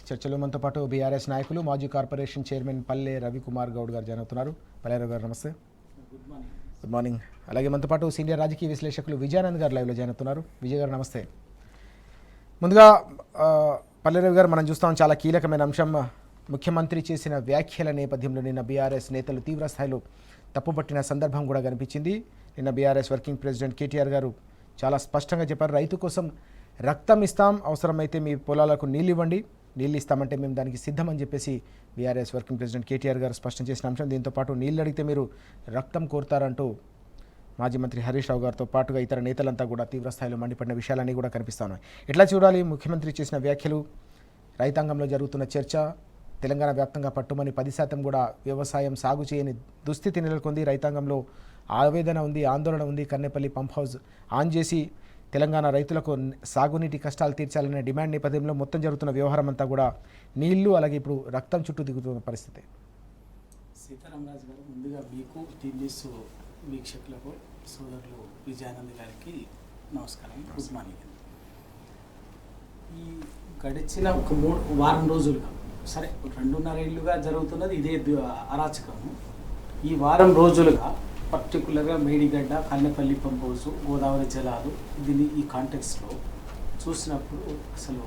చర్చలో మనతో పాటు బీఆర్ఎస్ నాయకులు మాజీ కార్పొరేషన్ చైర్మన్ పల్లె రవికుమార్ గౌడ్ గారు జాయిన్ అవుతున్నారు. పల్లె రవి గారు నమస్తే. Good morning. అలాగే మనతో పాటు సీనియర్ రాజకీయ విశ్లేషకులు విజయానంద్ గారు లైవ్లో జాయిన్ అవుతున్నారు. విజయ్ గారు నమస్తే. ముందుగా పల్లె రవి గారు, మనం చూస్తాం చాలా కీలకమైన అంశం. ముఖ్యమంత్రి చేసిన వ్యాఖ్యల నేపథ్యంలో నిన్న బీఆర్ఎస్ నేతలు తీవ్ర స్థాయిలో తప్పుపట్టిన సందర్భం కూడా కనిపించింది. నిన్న బీఆర్ఎస్ వర్కింగ్ ప్రెసిడెంట్ కేటీఆర్ గారు చాలా స్పష్టంగా చెప్పారు, రైతు కోసం రక్తం ఇస్తాం, అవసరమైతే మీ పొలాలకు నీళ్ళు ఇవ్వండి, నీళ్ళు ఇస్తామంటే మేము దానికి సిద్ధమని చెప్పేసి బీఆర్ఎస్ వర్కింగ్ ప్రెసిడెంట్ కేటీఆర్ గారు స్పష్టం చేసిన అంశం. దీంతోపాటు నీళ్ళు అడిగితే మీరు రక్తం కోరుతారంటూ మాజీ మంత్రి హరీష్ రావు గారితో పాటుగా ఇతర నేతలంతా కూడా తీవ్రస్థాయిలో మండిపడిన విషయాలన్నీ కూడా కనిపిస్తున్నాయి. ఎట్లా చూడాలి ముఖ్యమంత్రి చేసిన వ్యాఖ్యలు, రైతాంగంలో జరుగుతున్న చర్చ? తెలంగాణ వ్యాప్తంగా పట్టుమని 10% కూడా వ్యవసాయం సాగు చేయని దుస్థితి నెలకొంది. రైతాంగంలో ఆవేదన ఉంది, ఆందోళన ఉంది. కన్నెపల్లి పంప్ హౌస్ ఆన్ చేసి తెలంగాణ రైతులకు సాగునీటి కష్టాలు తీర్చాలనే డిమాండ్ నేపథ్యంలో మొత్తం జరుగుతున్న వ్యవహారం అంతా కూడా నీళ్లు, అలాగే ఇప్పుడు రక్తం చుట్టూ దిగుతున్న పరిస్థితి. సీతారామరాజు గారు, ముందుగా మీకు టీవీఎస్ వీక్షకులకు సోదరులు విజయానంద్ గారికి నమస్కారం, గుడ్ మార్నింగ్. ఈ గడిచిన ఒక వారం రోజులుగా, సరే 2.5 ఏళ్ళుగా జరుగుతున్నది ఇదే అరాచకము. ఈ వారం రోజులుగా పర్టికులర్గా మేడిగడ్డ, కన్నెపల్లి పంప్ హౌస్, గోదావరి జలాలు, దీన్ని ఈ కాంటెక్స్లో చూసినప్పుడు అసలు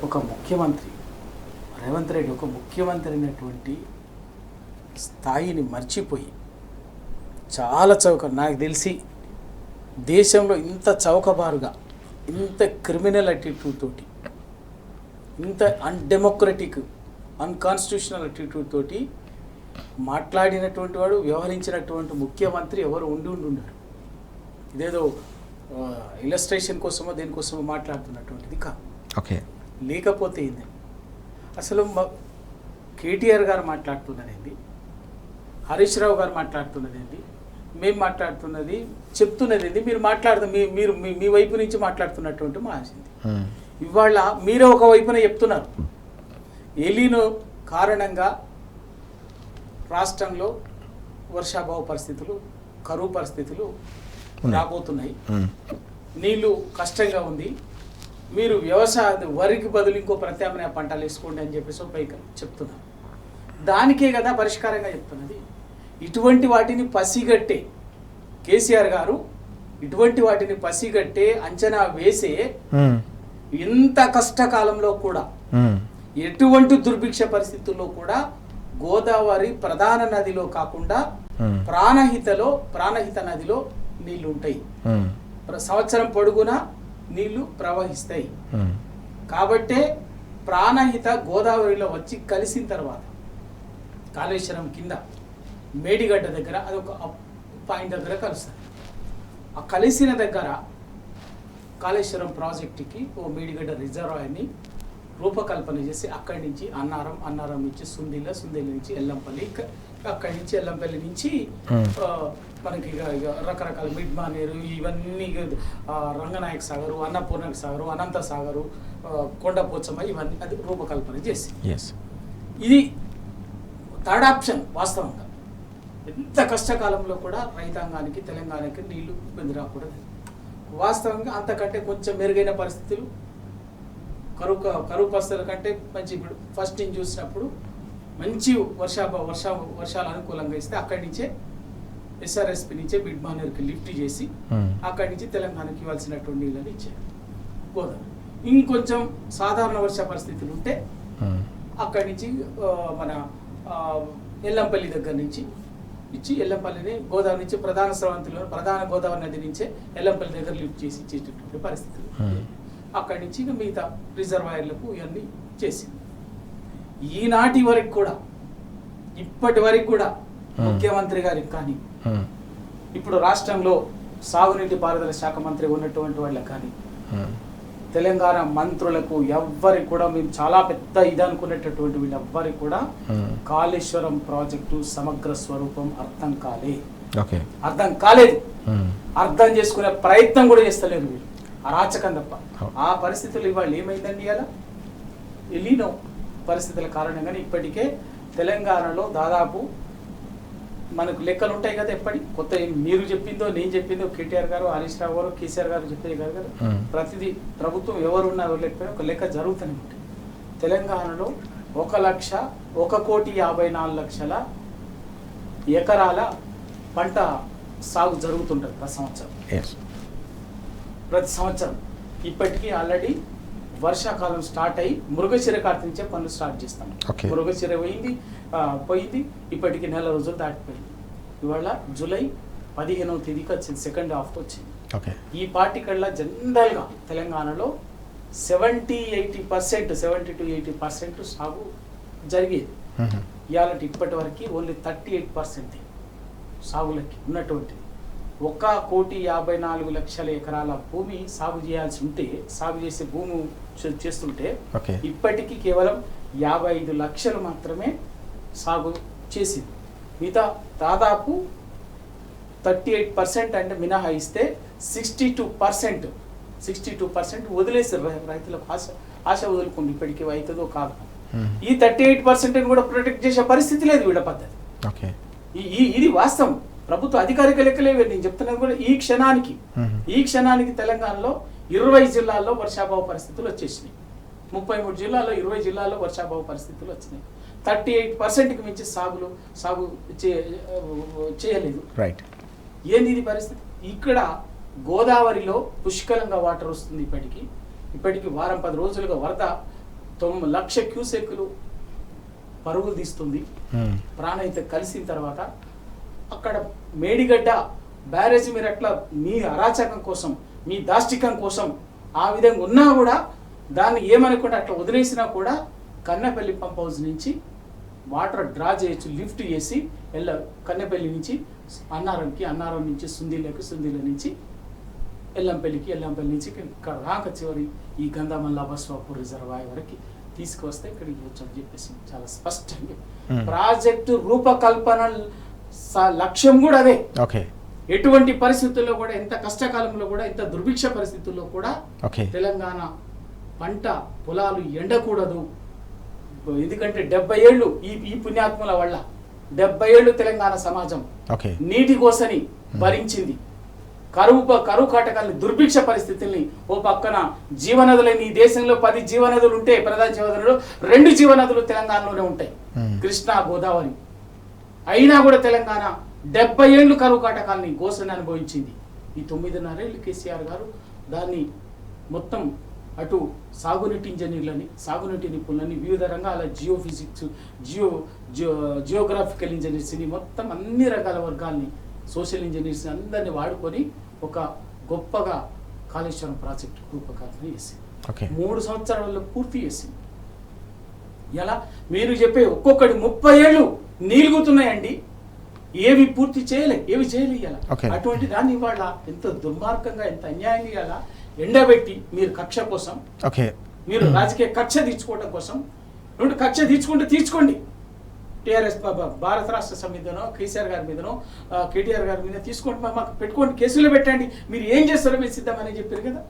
ఒక ముఖ్యమంత్రి రేవంత్ రెడ్డి ఒక ముఖ్యమంత్రి అయినటువంటి స్థాయిని మర్చిపోయి చాలా చౌక, నాకు తెలిసి దేశంలో ఇంత చౌకబారుగా, ఇంత క్రిమినల్ యాటిట్యూడ్ తోటి, ఇంత అన్డెమోక్రటిక్, అన్కాన్స్టిట్యూషనల్ యాటిట్యూడ్ తోటి మాట్లాడినటువంటి వాడు, వ్యవహరించినటువంటి ముఖ్యమంత్రి ఎవరు ఉండారు. ఇదేదో ఇలస్ట్రేషన్ కోసమో దేనికోసమో మాట్లాడుతున్నటువంటిది కాదు. ఓకే, లేకపోతే ఏంది అసలు కేటీఆర్ గారు మాట్లాడుతున్నది, హరీష్ రావు గారు మాట్లాడుతున్నది, మేము మాట్లాడుతున్నది, చెప్తున్నది ఏంది, మీరు మీ వైపు నుంచి మాట్లాడుతున్నటువంటి మా ఆశింది. ఇవాళ మీరే ఒక వైపున చెప్తున్నారు, ఎలీనో కారణంగా రాష్ట్రంలో వర్షాభావ పరిస్థితులు, కరువు పరిస్థితులు రాబోతున్నాయి, నీళ్లు కష్టంగా ఉంది, మీరు వరికి బదులు ఇంకో ప్రత్యామ్నాయ పంటలు వేసుకోండి అని చెప్పేసి పైకి చెప్తున్నారు. దానికే కదా పరిష్కారంగా చెప్తున్నది. ఇటువంటి వాటిని పసిగట్టే కేసీఆర్ గారు, ఇటువంటి వాటిని పసిగట్టే అంచనా వేసే, ఇంత కష్టకాలంలో కూడా, ఎటువంటి దుర్భిక్ష పరిస్థితుల్లో కూడా గోదావరి ప్రధాన నదిలో కాకుండా ప్రాణహిత నదిలో నీళ్లు ఉంటాయి. సంవత్సరం పొడుగునా నీళ్లు ప్రవహిస్తాయి. కాబట్టే ప్రాణహిత గోదావరిలో వచ్చి కలిసిన తర్వాత కాళేశ్వరం కింద మేడిగడ్డ దగ్గర అదొక పాయింట్ దగ్గర కలుస్తుంది. ఆ కలిసిన దగ్గర కాళేశ్వరం ప్రాజెక్టుకి ఓ మేడిగడ్డ రిజర్వాయర్ని రూపకల్పన చేసి అక్కడి నుంచి అన్నారం నుంచి సుందిల్ల నుంచి ఎల్లంపల్లి, అక్కడి నుంచి ఎల్లంపల్లి నుంచి మనకి ఇక రకరకాల మిడ్ మానేరు, ఇవన్నీ రంగనాయక సాగరు, అన్నపూర్ణక సాగరు, అనంత సాగరు, కొండపోచమ్మ, ఇవన్నీ అది రూపకల్పన చేసి, ఇది థర్డ్ ఆప్షన్. వాస్తవంగా ఎంత కష్టకాలంలో కూడా రైతాంగానికి, తెలంగాణకి నీళ్లు ఇబ్బంది రాకూడదు. వాస్తవంగా అంతకంటే కొంచెం మెరుగైన పరిస్థితులు, కరువు పరిస్థితుల కంటే మంచి, ఇప్పుడు ఫస్ట్ నేను చూసినప్పుడు మంచి వర్షాలు అనుకూలంగా ఇస్తే అక్కడి నుంచే ఎస్ఆర్ఎస్పి నుంచే మిడ్ మానేరుకి లిఫ్ట్ చేసి అక్కడి నుంచి తెలంగాణకి ఇవ్వాల్సినటువంటి నీళ్ళని ఇచ్చారు. గోదావరి ఇంకొంచెం సాధారణ వర్ష పరిస్థితులు ఉంటే అక్కడి నుంచి మన ఎల్లంపల్లి దగ్గర నుంచి ఇచ్చి, ఎల్లంపల్లిని గోదావరి నుంచి ప్రధాన గోదావరి నది నుంచే ఎల్లంపల్లి దగ్గర లిఫ్ట్ చేసి ఇచ్చేటటువంటి పరిస్థితులు. అక్కడి నుంచి మిగతా రిజర్వాయర్లకు ఇవన్నీ చేసింది. ఈనాటి వరకు కూడా, ఇప్పటి వరకు కూడా ముఖ్యమంత్రి గారికి కానీ, ఇప్పుడు రాష్ట్రంలో సాగునీటి పారుదల శాఖ మంత్రి ఉన్నటువంటి వాళ్ళకి కానీ, తెలంగాణ మంత్రులకు ఎవ్వరికి కూడా, మేము చాలా పెద్ద ఇది అనుకునేటటువంటి వీళ్ళెవ్వరికి కూడా కాళేశ్వరం ప్రాజెక్టు సమగ్ర స్వరూపం అర్థం కాలేదు. అర్థం చేసుకునే ప్రయత్నం కూడా చేస్తలేరు వీళ్ళు, అరాచకం తప్ప. ఆ పరిస్థితులు ఇవాళ ఏమైందండి? ఇలా ఎలీనో పరిస్థితుల కారణంగానే ఇప్పటికే తెలంగాణలో దాదాపు మనకు లెక్కలు ఉంటాయి కదా, కొత్త మీరు చెప్పిందో నేను చెప్పిందో కేటీఆర్ గారు, హరీష్ రావు గారు, కేసీఆర్ గారు చెప్పేది కాదు కదా. ప్రతిదీ ప్రభుత్వం ఎవరున్నా ఎవరు లేకపోయినా ఒక లెక్క జరుగుతూనే ఉంటుంది. తెలంగాణలో 1,54,00,000 ఎకరాల పంట సాగు జరుగుతుంటుంది ప్రతి సంవత్సరం. ఇప్పటికీ ఆల్రెడీ వర్షాకాలం స్టార్ట్ అయ్యి మృగశిర కార్తె నుంచే పనులు స్టార్ట్ చేస్తాం. మృగశిర పోయింది ఇప్పటికి నెల రోజులు దాటిపోయింది. ఇవాళ జూలై 15వ తేదీకి వచ్చింది, సెకండ్ హాఫ్ వచ్చింది. ఈ పార్టీ కల్లా జనరల్గా తెలంగాణలో 70-80% సాగు జరిగేది. ఇవాళ ఇప్పటి వరకు ఓన్లీ 38% సాగులకి ఉన్నటువంటిది. 1,54,00,000 ఎకరాల భూమి సాగు చేయాల్సి ఉంటే, సాగు చేసే భూమి చేస్తుంటే ఇప్పటికీ కేవలం 55 లక్షలు మాత్రమే సాగు చేసింది. మిగతా దాదాపు 38% అంటే మినహాయిస్తే 62% వదిలేసారు. రైతులకు ఆశ వదులుకుంది. ఇప్పటికీ అవుతుందో కాదు. ఈ 38% కూడా ప్రొటెక్ట్ చేసే పరిస్థితి లేదు వీళ్ళ పద్ధతి. ఇది వాస్తవం. ప్రభుత్వ అధికారిక లెక్కలేవి నేను చెప్తున్నది కూడా. ఈ క్షణానికి తెలంగాణలో 20 జిల్లాల్లో వర్షాభావ పరిస్థితులు వచ్చేసినాయి. 33 జిల్లాల్లో 20 జిల్లాల్లో వర్షాభావ పరిస్థితులు వచ్చినాయి. 38%కి మించి సాగు చేయలేదు. ఏంది ఇది పరిస్థితి? ఇక్కడ గోదావరిలో పుష్కలంగా వాటర్ వస్తుంది. ఇప్పటికీ వారం 10 రోజులుగా వరద 9 లక్షల క్యూసెక్కులు పరుగులు తీస్తుంది. ప్రాణహిత కలిసిన తర్వాత అక్కడ మేడిగడ్డ బ్యారేజ్ మీరు అట్లా మీ అరాచకం కోసం, మీ దాష్టికం కోసం ఆ విధంగా ఉన్నా కూడా దాన్ని ఏమనుకుంటే అట్లా వదిలేసినా కూడా కన్నెపల్లి పంప్ హౌస్ నుంచి వాటర్ డ్రా చేయొచ్చు. లిఫ్ట్ చేసి కన్నెపల్లి నుంచి అన్నారం నుంచి సుందీల నుంచి ఎల్లంపల్లి నుంచి ఇక్కడ రాక చివరి ఈ గంధమల్ల బస్వాపూర్ రిజర్వాయర్ వరకు తీసుకువస్తే ఇక్కడికి వచ్చని చెప్పేసి చాలా స్పష్టంగా ప్రాజెక్టు రూపకల్పన లక్ష్యం కూడా అదే. ఎటువంటి పరిస్థితుల్లో కూడా, ఎంత కష్టకాలంలో కూడా, ఎంత దుర్భిక్ష పరిస్థితుల్లో కూడా తెలంగాణ పంట పొలాలు ఎండకూడదు. ఎందుకంటే 70 ఏళ్ళు ఈ పుణ్యాత్ముల వల్ల 70 ఏళ్ళు తెలంగాణ సమాజం నీటి కోసని భరించింది. కరువు కాటకాలని, దుర్భిక్ష పరిస్థితుల్ని. ఓ పక్కన జీవనదులని, ఈ దేశంలో 10 జీవనదులు ఉంటే ప్రధాన జీవనదులు 2 జీవనదులు తెలంగాణలోనే ఉంటాయి, కృష్ణా గోదావరి. అయినా కూడా తెలంగాణ 70 ఏళ్ళు కరువు కాటకాలని గోసని అనుభవించింది. ఈ 9.5 ఏళ్ళు కేసీఆర్ గారు దాన్ని మొత్తం అటు సాగునీటి ఇంజనీర్లని, సాగునీటి నిపుణులని, వివిధ రంగాల జియోఫిజిక్స్, జియోగ్రాఫికల్ ఇంజనీర్స్ని, మొత్తం అన్ని రకాల వర్గాల్ని, సోషల్ ఇంజనీర్స్ని అందరినీ వాడుకొని ఒక గొప్పగా కాళేశ్వరం ప్రాజెక్టు రూపకల్పన చేసింది. 3 సంవత్సరాలలో పూర్తి చేసింది. ఎలా మీరు చెప్పే ఒక్కొక్కటి 30 ఏళ్ళు నీలుగుతున్నాయండి, ఏవి పూర్తి ఏవి చేయలేయాల. అటువంటి దాన్ని ఇవాళ ఎంత దుర్మార్గంగా, ఎంత అన్యాయంగా ఇవాళ ఎండబెట్టి మీరు కక్ష కోసం, మీరు రాజకీయ కక్ష తీర్చుకోవడం కోసం, కక్ష తీర్చుకోండి. టీఆర్ఎస్ భారత రాష్ట్ర సమితినో, కేసీఆర్ గారి మీదనో, కేటీఆర్ గారి మీద తీసుకోండి, మాకు పెట్టుకోండి, కేసులు పెట్టండి, మీరు ఏం చేస్తారో మీరు సిద్ధమని చెప్పారు కదా,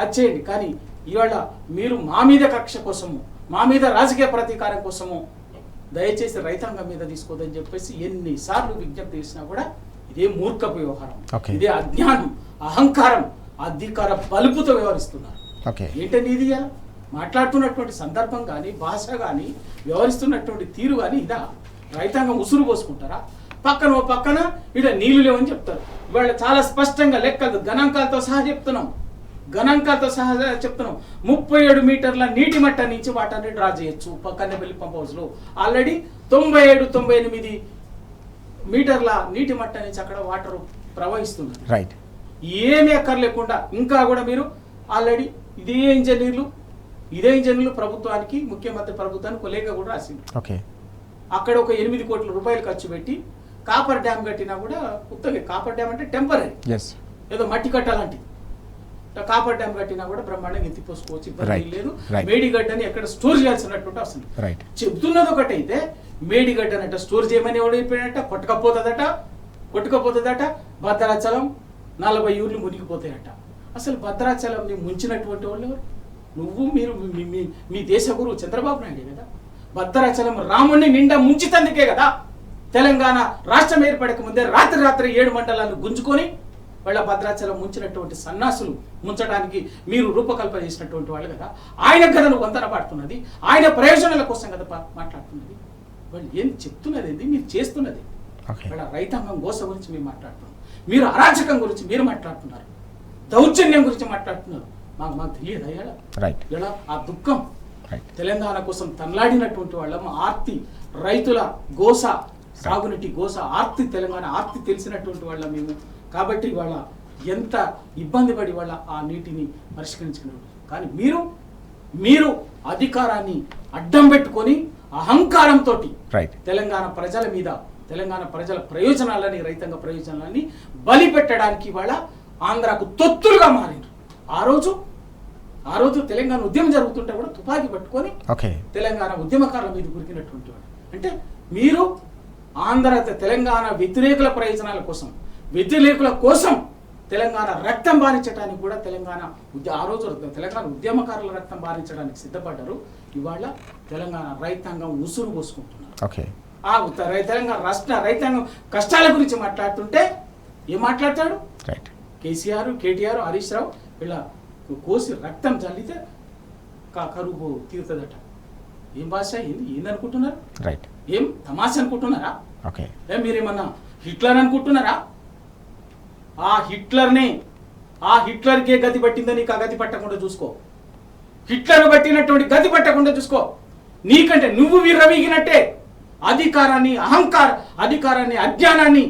అది చేయండి. కానీ ఇవాళ మీరు మా మీద కక్ష కోసము, మా మీద రాజకీయ ప్రతీకారం కోసము దయచేసి రైతాంగం మీద తీసుకోదని చెప్పేసి ఎన్నిసార్లు విజ్ఞప్తి చేసినా కూడా ఇదే మూర్ఖపు వ్యవహారం, ఇదే అజ్ఞానం, అహంకారం, అధికార బలుపుతో వ్యవహరిస్తున్నారు. ఏంటండి ఇది? మాట్లాడుతున్నటువంటి సందర్భం కానీ, భాష కానీ, వ్యవహరిస్తున్నటువంటి తీరు కానీ ఇదా? రైతాంగం ఉసురు పోసుకుంటారా? పక్కన ఇక్కడ నీళ్లు లేవని చెప్తారు. ఇవాళ చాలా స్పష్టంగా లెక్కలు గణాంకాలతో సహా చెప్తున్నాం. 37 మీటర్ల నీటి మట్టం నుంచి వాటర్ని డ్రా చేయొచ్చు కన్నెపల్లి పంప్ హౌస్ లో. ఆల్రెడీ 97-98 మీటర్ల నీటి మట్టం నుంచి అక్కడ వాటర్ ప్రవహిస్తుంది. ఏమీ అక్కర్లేకుండా ఇంకా కూడా మీరు ఆల్రెడీ ఇదే ఇంజనీర్లు ప్రభుత్వానికి, ముఖ్యమంత్రి ప్రభుత్వానికి లేఖ కూడా రాసింది. అక్కడ ఒక 8 కోట్ల రూపాయలు ఖర్చు పెట్టి కాపర్ డ్యామ్ కట్టినా కూడా ఉత్తగే. కాపర్ డ్యామ్ అంటే టెంపరీ, ఏదో మట్టి కట్టాలంటే కాపర్ డ్యామ్ కట్టినా కూడా బ్రహ్మాండంగా ఎత్తిపోసుకోవచ్చు, ఇబ్బంది లేదు. మేడిగడ్డని ఎక్కడ స్టోర్ చేయాల్సినటువంటి అవసరం. చెప్తున్నది ఒకటైతే మేడిగడ్డనట స్టోర్ చేయమని ఎవడు చెప్పాడట, కొట్టుకపోతుందట. భద్రాచలం 40 ఊర్లు మునిగిపోతాయట. అసలు భద్రాచలంని ముంచినటువంటి వాళ్ళు ఎవరు? మీరు మీ దేశ గురువు చంద్రబాబు నాయుడు కదా. భద్రాచలం రాముడిని నిండా ముంచితందుకే కదా తెలంగాణ రాష్ట్రం ఏర్పడక ముందే రాత్రి 7 మండలాలు గుంజుకొని వాళ్ళ భద్రాచలం ముంచినటువంటి సన్నాసులు ముంచడానికి మీరు రూపకల్పన చేసినటువంటి వాళ్ళు కదా. ఆయన కదా నువ్వు వంతన పాడుతున్నది, ఆయన ప్రయోజనాల కోసం కదా మాట్లాడుతున్నది. వాళ్ళు ఏం చెప్తున్నది ఏంది, మీరు చేస్తున్నది. వాళ్ళ రైతాంగం గోస గురించి మీరు మాట్లాడుతున్నారు, మీరు అరాచకం గురించి మీరు మాట్లాడుతున్నారు, దౌర్జన్యం గురించి మాట్లాడుతున్నారు. మాకు తెలియదు ఇలా ఆ దుఃఖం తెలంగాణ కోసం తనలాడినటువంటి వాళ్ళం, ఆర్తి రైతుల గోస, సాగునీటి గోస, ఆర్తి తెలంగాణ ఆర్తి తెలిసినటువంటి వాళ్ళ మేము. కాబట్టి వాళ్ళ ఎంత ఇబ్బంది పడి వాళ్ళ ఆ నీటిని పరిష్కరించుకున్నారు. కానీ మీరు అధికారాన్ని అడ్డం పెట్టుకొని అహంకారంతో తెలంగాణ ప్రజల మీద, తెలంగాణ ప్రజల ప్రయోజనాలని, రైతాంగ ప్రయోజనాలని బలి పెట్టడానికి వాళ్ళ ఆంధ్రాకు తొత్తులుగా మారిండ్రు. ఆ రోజు తెలంగాణ ఉద్యమం జరుగుతుంటే కూడా తుపాకీ పట్టుకొని తెలంగాణ ఉద్యమకారుల మీద గురికినటువంటి వాడు. అంటే మీరు తెలంగాణ వ్యతిరేకుల ప్రయోజనాల కోసం, వ్యతిరేకుల కోసం తెలంగాణ రక్తం బారించడానికి కూడా ఆ రోజు తెలంగాణ ఉద్యమకారుల రక్తం బారించడానికి సిద్ధపడ్డారు. ఇవాళ తెలంగాణ రైతాంగం ఉసురు పోసుకుంటున్నారు. ఆ తెలంగాణ రాష్ట్ర రైతాంగం కష్టాల గురించి మాట్లాడుతుంటే ఏం మాట్లాడతాడు? కేసీఆర్, కేటీఆర్, హరీష్ రావు వీళ్ళ కోసి రక్తం చల్లితే కరువు తీరుతుందట. ఏం భాష, ఏందనుకుంటున్నారు? ఏం తమాష అనుకుంటున్నారా? మీరేమన్నా హిట్లర్ అనుకుంటున్నారా? ఆ హిట్లర్కే గతి పట్టిందని నీకు ఆ గతి పట్టకుండా చూసుకో. హిట్లర్ పట్టినటువంటి గతి పట్టకుండా చూసుకో. నీకంటే నువ్వు విర్రవీగినట్టే అధికారాన్ని, అధికారాన్ని, అజ్ఞానాన్ని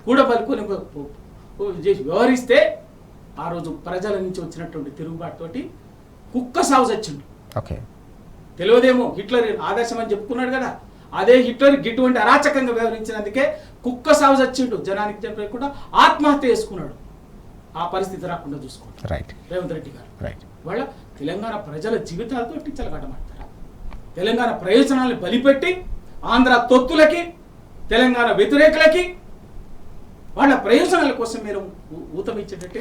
కూడబలుకొని వ్యవహరిస్తే ఆ రోజు ప్రజల నుంచి వచ్చినటువంటి తిరుగుబాటుతోటి కుక్క సాగు చచ్చిండు. తెలియదేమో హిట్లర్ ఆదర్శం అని చెప్పుకున్నాడు కదా, అదే హిట్లర్ ఇటువంటి అరాచకంగా వ్యవహరించినందుకే కుక్క సాగు చచ్చిండు. జనానికి చెప్పకుండా ఆత్మహత్య చేసుకున్నాడు. ఆ పరిస్థితి రాకుండా చూసుకోండి రేవంత్ రెడ్డి గారు. వాళ్ళ తెలంగాణ ప్రజల జీవితాలతో టిచ్చలగడమంటారా? తెలంగాణ ప్రయోజనాలను బలిపెట్టి ఆంధ్ర తొత్తులకి, తెలంగాణ వ్యతిరేకులకి వాళ్ళ ప్రయోజనాల కోసం మీరు ఊతమిచ్చేటట్టు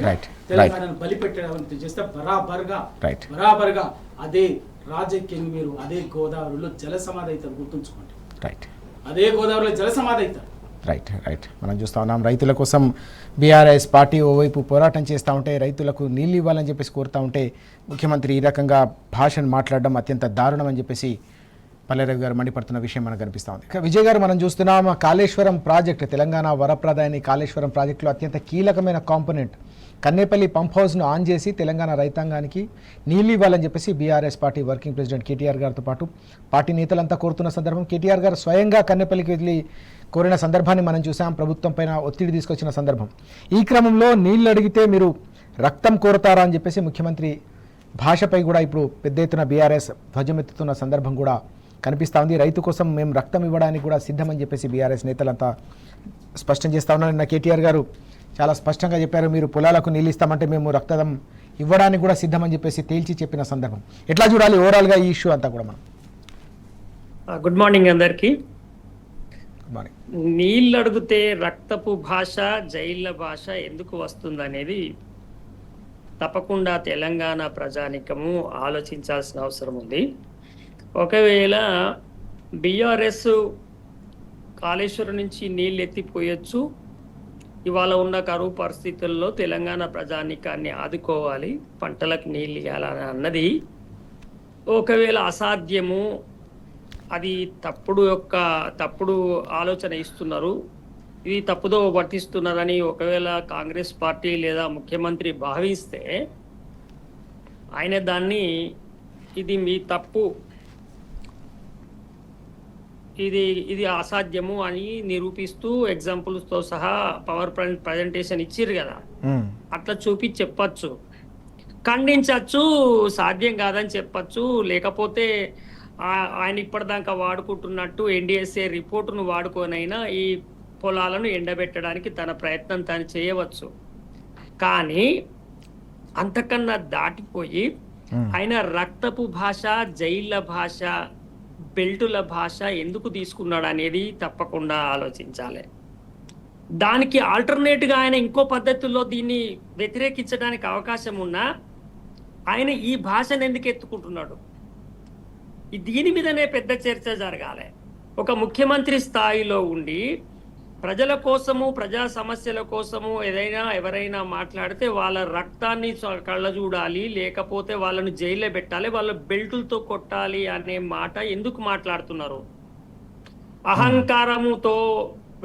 తెలంగాణను బలిపెట్టడం చేస్తే బరాబర్గా అదే రాజకీయం మీరు అదే గోదావరిలో జల సమాధి అవుతారు. గుర్తుంచుకోండి. అదే గోదావరిలో జల సమాధి అవుతారు. మనం చూస్తూ ఉన్నాం రైతుల కోసం బీఆర్ఎస్ పార్టీ ఓవైపు పోరాటం చేస్తూ ఉంటే, రైతులకు నీళ్ళు ఇవ్వాలని చెప్పేసి కోరుతూ ఉంటే ముఖ్యమంత్రి ఈ రకంగా భాషను మాట్లాడడం అత్యంత దారుణం అని చెప్పేసి పల్లెరవి గారు మండిపడుతున్న విషయం మనకు కనిపిస్తూ ఉంది. విజయ్ గారు, మనం చూస్తున్నాం కాళేశ్వరం ప్రాజెక్టు, తెలంగాణ వరప్రదాయని కాళేశ్వరం ప్రాజెక్టులో అత్యంత కీలకమైన కాంపోనెంట్ కన్నేపల్లి పంప్ హౌస్ను ఆన్ చేసి తెలంగాణ రైతాంగానికి నీళ్ళు ఇవ్వాలని చెప్పేసి BRS party working president KTR గారితో పాటు పార్టీ నేతలంతా కోరుతున్న సందర్భం, కేటీఆర్ గారు స్వయంగా కన్నేపల్లికి వెళ్ళి కోరిన సందర్భాన్ని మనం చూసాం. ప్రభుత్వం పైన ఒత్తిడి తీసుకొచ్చిన సందర్భం. ఈ క్రమంలో నీళ్లు అడిగితే మీరు రక్తం కోరతారా అని చెప్పేసి ముఖ్యమంత్రి భాషపై కూడా ఇప్పుడు పెద్ద ఎత్తున బీఆర్ఎస్ ధ్వజమెత్తుతున్న సందర్భం కూడా కనిపిస్తూ ఉంది. రైతు కోసం మేము రక్తం ఇవ్వడానికి కూడా సిద్ధమని చెప్పేసి బీఆర్ఎస్ నేతలంతా స్పష్టం చేస్తూ ఉన్నారు. నిన్న కేటీఆర్ గారు చాలా స్పష్టంగా చెప్పారు, మీరు పొలాలకు నీళ్ళు ఇస్తామంటే మేము రక్తం ఇవ్వడానికి కూడా సిద్ధమని చెప్పేసి తేల్చి చెప్పిన సందర్భం. ఎట్లా చూడాలి ఓవరాల్గా ఈ ఇష్యూ అంతా కూడా మనం? గుడ్ మార్నింగ్ అందరికీ. నీళ్ళు అడిగితే రక్తపు భాష, జైళ్ళ భాష ఎందుకు వస్తుందనేది తప్పకుండా తెలంగాణ ప్రజానికము ఆలోచించాల్సిన అవసరం ఉంది. ఒకవేళ బీఆర్ఎస్ కాళేశ్వరం నుంచి నీళ్ళు ఎత్తిపోయొచ్చు, ఇవాళ ఉన్న కరువు పరిస్థితుల్లో తెలంగాణ ప్రజానికాన్ని ఆదుకోవాలి, పంటలకు నీళ్ళు ఇవ్వాలని అన్నది ఒకవేళ అసాధ్యము, అది తప్పుడు ఆలోచన ఇస్తున్నారు, ఇది తప్పుదో పట్టిస్తున్నారని ఒకవేళ కాంగ్రెస్ పార్టీ లేదా ముఖ్యమంత్రి భావిస్తే ఆయన దాన్ని ఇది మీ తప్పు, ఇది అసాధ్యము అని నిరూపిస్తూ ఎగ్జాంపుల్స్తో సహా పవర్ పాయింట్ ప్రజెంటేషన్ ఇచ్చిర్రు కదా, అట్లా చూపించి చెప్పచ్చు, ఖండించచ్చు, సాధ్యం కాదని చెప్పచ్చు. లేకపోతే ఆయన ఇప్పటిదాకా వాడుకుంటున్నట్టు ఎన్డీఎస్ఏ రిపోర్టును వాడుకోనైనా ఈ పొలాలను ఎండబెట్టడానికి తన ప్రయత్నం తను చేయవచ్చు. కానీ అంతకన్నా దాటిపోయి ఆయన రక్తపు భాష, జైళ్ళ భాష, బెల్టుల భాష ఎందుకు తీసుకున్నాడు అనేది తప్పకుండా ఆలోచించాలి. దానికి ఆల్టర్నేట్గా ఆయన ఇంకో పద్ధతుల్లో దీన్ని వ్యతిరేకించడానికి అవకాశం ఉన్నా ఆయన ఈ భాషను ఎందుకు ఎత్తుకుంటున్నాడు? దీని మీదనే పెద్ద చర్చ జరగాలి. ఒక ముఖ్యమంత్రి స్థాయిలో ఉండి ప్రజల కోసము ప్రజా సమస్యల కోసము ఏదైనా ఎవరైనా మాట్లాడితే వాళ్ళ రక్తాన్ని కళ్ళ చూడాలి, లేకపోతే వాళ్ళను జైల్లో పెట్టాలి, వాళ్ళ బెల్టులతో కొట్టాలి అనే మాట ఎందుకు మాట్లాడుతున్నారు? అహంకారముతో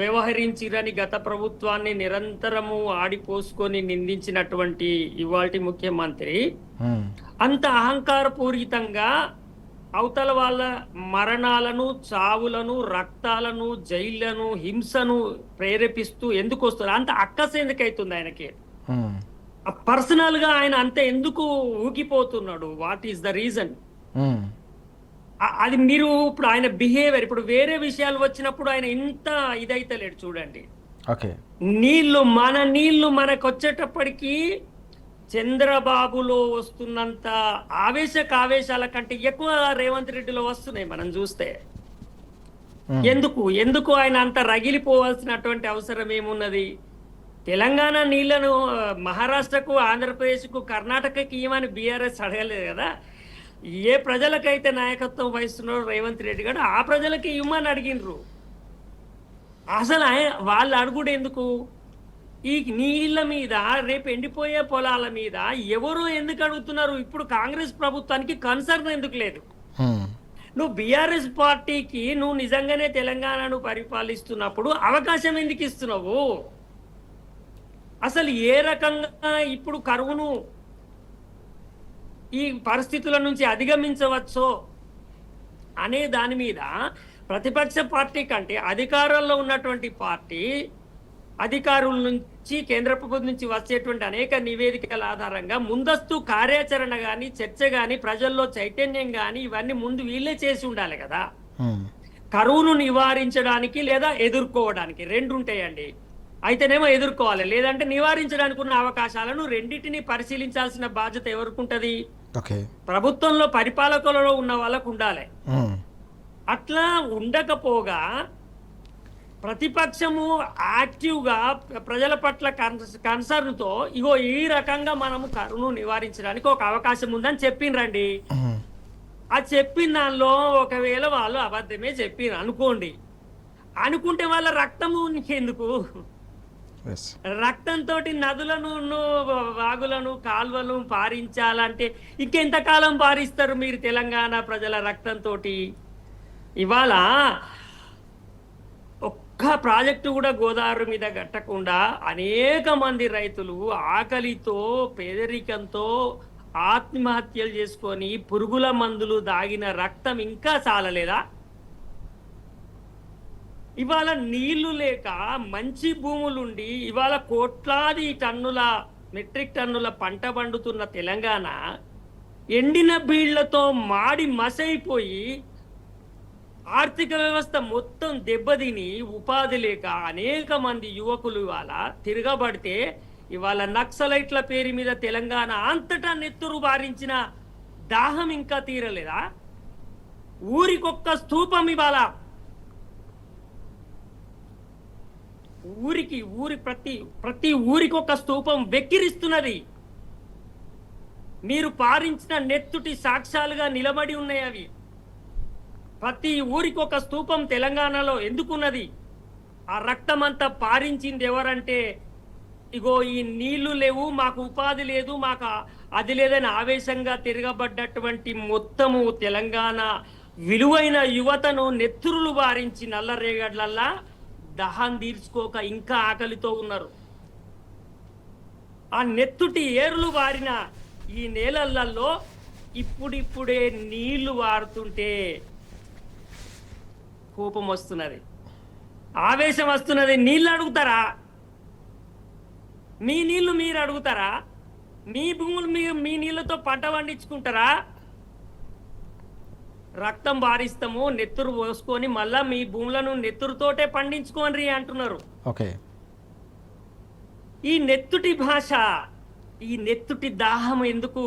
వ్యవహరించిరని గత ప్రభుత్వాన్ని నిరంతరము ఆడిపోసుకొని నిందించినటువంటి ఇవాల్టి ముఖ్యమంత్రి అంత అహంకారపూరితంగా అవతల వాళ్ళ మరణాలను, చావులను, రక్తాలను, జైళ్లను, హింసను ప్రేరేపిస్తూ ఎందుకు వస్తారు? అంత అక్కస ఎందుకైతుంది ఆయనకి? పర్సనల్ గా ఆయన అంత ఎందుకు ఊగిపోతున్నాడు? What is the reason? అది మీరు ఇప్పుడు ఆయన బిహేవియర్, ఇప్పుడు వేరే విషయాలు వచ్చినప్పుడు ఆయన ఇంత ఇదైతే లేడు చూడండి. ఓకే, మన నీళ్లు మనకు వచ్చేటప్పటికి చంద్రబాబులో వస్తున్నంత ఆవేశాల కంటే ఎక్కువ రేవంత్ రెడ్డిలో వస్తున్నాయి మనం చూస్తే. ఎందుకు ఆయన అంత రగిలిపోవాల్సినటువంటి అవసరం ఏమున్నది? తెలంగాణ నీళ్లను మహారాష్ట్రకు, ఆంధ్రప్రదేశ్కు, కర్ణాటకకి ఇవ్వమని బీఆర్ఎస్ అడగలేదు కదా. ఏ ప్రజలకైతే నాయకత్వం వహిస్తున్నారో రేవంత్ రెడ్డి గారు ఆ ప్రజలకి ఇవ్వమని అడిగినరు. అసలు వాళ్ళు అడుగుడు ఎందుకు? ఈ నీళ్ల మీద, రేపు ఎండిపోయే పొలాల మీద ఎవరు ఎందుకు అడుగుతున్నారు? ఇప్పుడు కాంగ్రెస్ ప్రభుత్వానికి కన్సర్న్ ఎందుకు లేదు? నువ్వు బీఆర్ఎస్ పార్టీకి నువ్వు నిజంగానే తెలంగాణను పరిపాలిస్తున్నప్పుడు అవకాశం ఎందుకు ఇస్తున్నావు? అసలు ఏ రకంగా ఇప్పుడు కరువును ఈ పరిస్థితుల నుంచి అధిగమించవచ్చో అనే దాని మీద ప్రతిపక్ష పార్టీ కంటే అధికారంలో ఉన్నటువంటి పార్టీ, అధికారుల నుంచి, కేంద్ర ప్రభుత్వం నుంచి వచ్చేటువంటి అనేక నివేదికల ఆధారంగా ముందస్తు కార్యాచరణ కానీ, చర్చ కానీ, ప్రజల్లో చైతన్యం కానీ ఇవన్నీ ముందు వీళ్ళే చేసి ఉండాలి కదా. కరువును నివారించడానికి లేదా ఎదుర్కోవడానికి రెండు ఉంటాయండి. అయితేనేమో ఎదుర్కోవాలి, లేదంటే నివారించడానికి ఉన్న అవకాశాలను రెండింటిని పరిశీలించాల్సిన బాధ్యత ఎవరికి ఉంటది? ప్రభుత్వంలో పరిపాలకులలో ఉన్న వాళ్ళకు ఉండాలి. అట్లా ఉండకపోగా ప్రతిపక్షము యాక్టివ్గా ప్రజల పట్ల కన్సర్న్తో ఇగో ఈ రకంగా మనము కరువును నివారించడానికి ఒక అవకాశం ఉందని చెప్పిండ్రండి. ఆ చెప్పిన దానిలో ఒకవేళ వాళ్ళు అబద్ధమే చెప్పిన అనుకోండి, అనుకుంటే వాళ్ళ రక్తము నీకెందుకు? రక్తంతో నదులను, వాగులను, కాల్వలను పారించాలంటే ఇంకెంతకాలం పారిస్తారు మీరు తెలంగాణ ప్రజల రక్తంతో? ఇవాళ ఒక్క ప్రాజెక్టు కూడా గోదావరి మీద కట్టకుండా అనేక మంది రైతులు ఆకలితో, పేదరికంతో ఆత్మహత్యలు చేసుకొని పురుగుల మందులు దాగిన రక్తం ఇంకా చాలలేదా? ఇవాళ నీళ్లు లేక మంచి భూములుండి ఇవాళ కోట్లాది టన్నుల, మెట్రిక్ టన్నుల పంట పండుతున్న తెలంగాణ ఎండిన బీళ్లతో మాడి మసైపోయి ఆర్థిక వ్యవస్థ మొత్తం దెబ్బతిని ఉపాధి లేక అనేక మంది యువకులు ఇవాళ తిరగబడితే, ఇవాళ నక్సలైట్ల పేరు మీద తెలంగాణ అంతటా నెత్తురు బారించిన దాహం ఇంకా తీరలేదా? ఊరికొక్క స్తూపం ఇవాళ, ప్రతి ఊరికి ఒక స్తూపం వెక్కిరిస్తున్నది. మీరు పారించిన నెత్తుటి సాక్ష్యాలుగా నిలబడి ఉన్నాయి అవి. ప్రతి ఊరికి ఒక స్తూపం తెలంగాణలో ఎందుకున్నది? ఆ రక్తం అంతా పారించింది ఎవరంటే, ఇగో ఈ నీళ్లు లేవు, మాకు ఉపాధి లేదు, మాకు అది లేదని ఆవేశంగా తిరగబడ్డటువంటి మొత్తము తెలంగాణ విలువైన యువతను నెత్తురులు బారించి నల్లరేగడ్లల్లా దహం తీర్చుకోక ఇంకా ఆకలితో ఉన్నారు. ఆ నెత్తుటి ఏరులు వారిన ఈ నేలల్లో ఇప్పుడిప్పుడే నీళ్లు వారుతుంటే కోపం వస్తున్నది, ఆవేశం వస్తున్నది. నీళ్ళు అడుగుతారా? మీ నీళ్లు మీరు అడుగుతారా? మీ భూములు మీ నీళ్లతో పంట పండించుకుంటారా? రక్తం బారిస్తాము, నెత్తురు పోసుకొని మళ్ళా మీ భూములను నెత్తురుతోటే పండించుకోండి అంటున్నారు. ఓకే, ఈ నెత్తుటి భాష, ఈ నెత్తుటి దాహం ఎందుకు?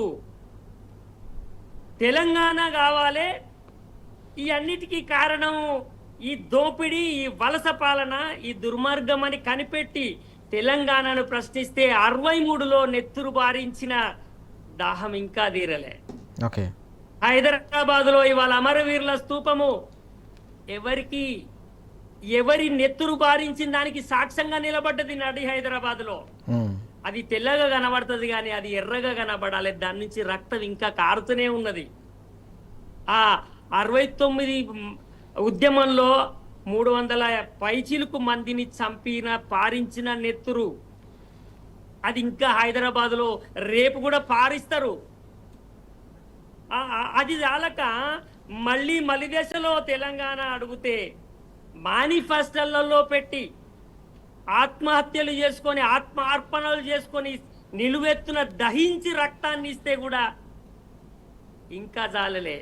తెలంగాణ కావాలి. ఈ అన్నిటికీ కారణం ఈ దోపిడీ, ఈ వలస పాలన, ఈ దుర్మార్గం అని కనిపెట్టి తెలంగాణను ప్రశ్నిస్తే 63లో నెత్తురు బారించిన దాహం ఇంకా తీరలే. ఓకే, హైదరాబాద్ లో ఇవాళ అమరవీరుల స్తూపము ఎవరికి ఎవరి నెత్తురు బారించిన దానికి సాక్ష్యంగా నిలబడ్డది నడి హైదరాబాద్లో. అది తెల్లగా కనబడుతుంది కానీ అది ఎర్రగా కనబడాలి. దాని నుంచి రక్తం ఇంకా కారుతూనే ఉన్నది. ఆ 69 ఉద్యమంలో 300 పైచిలుకు మందిని చంపిన పారించిన నెత్తురు అది ఇంకా హైదరాబాద్లో రేపు కూడా పారిస్తారు. అది చాలక మళ్ళీ దశలో తెలంగాణ అడిగితే మేనిఫెస్టోలలో పెట్టి ఆత్మహత్యలు చేసుకొని ఆత్మార్పణలు చేసుకొని నిలువెత్తున దహించి రక్తాన్ని ఇస్తే కూడా ఇంకా చాలలే.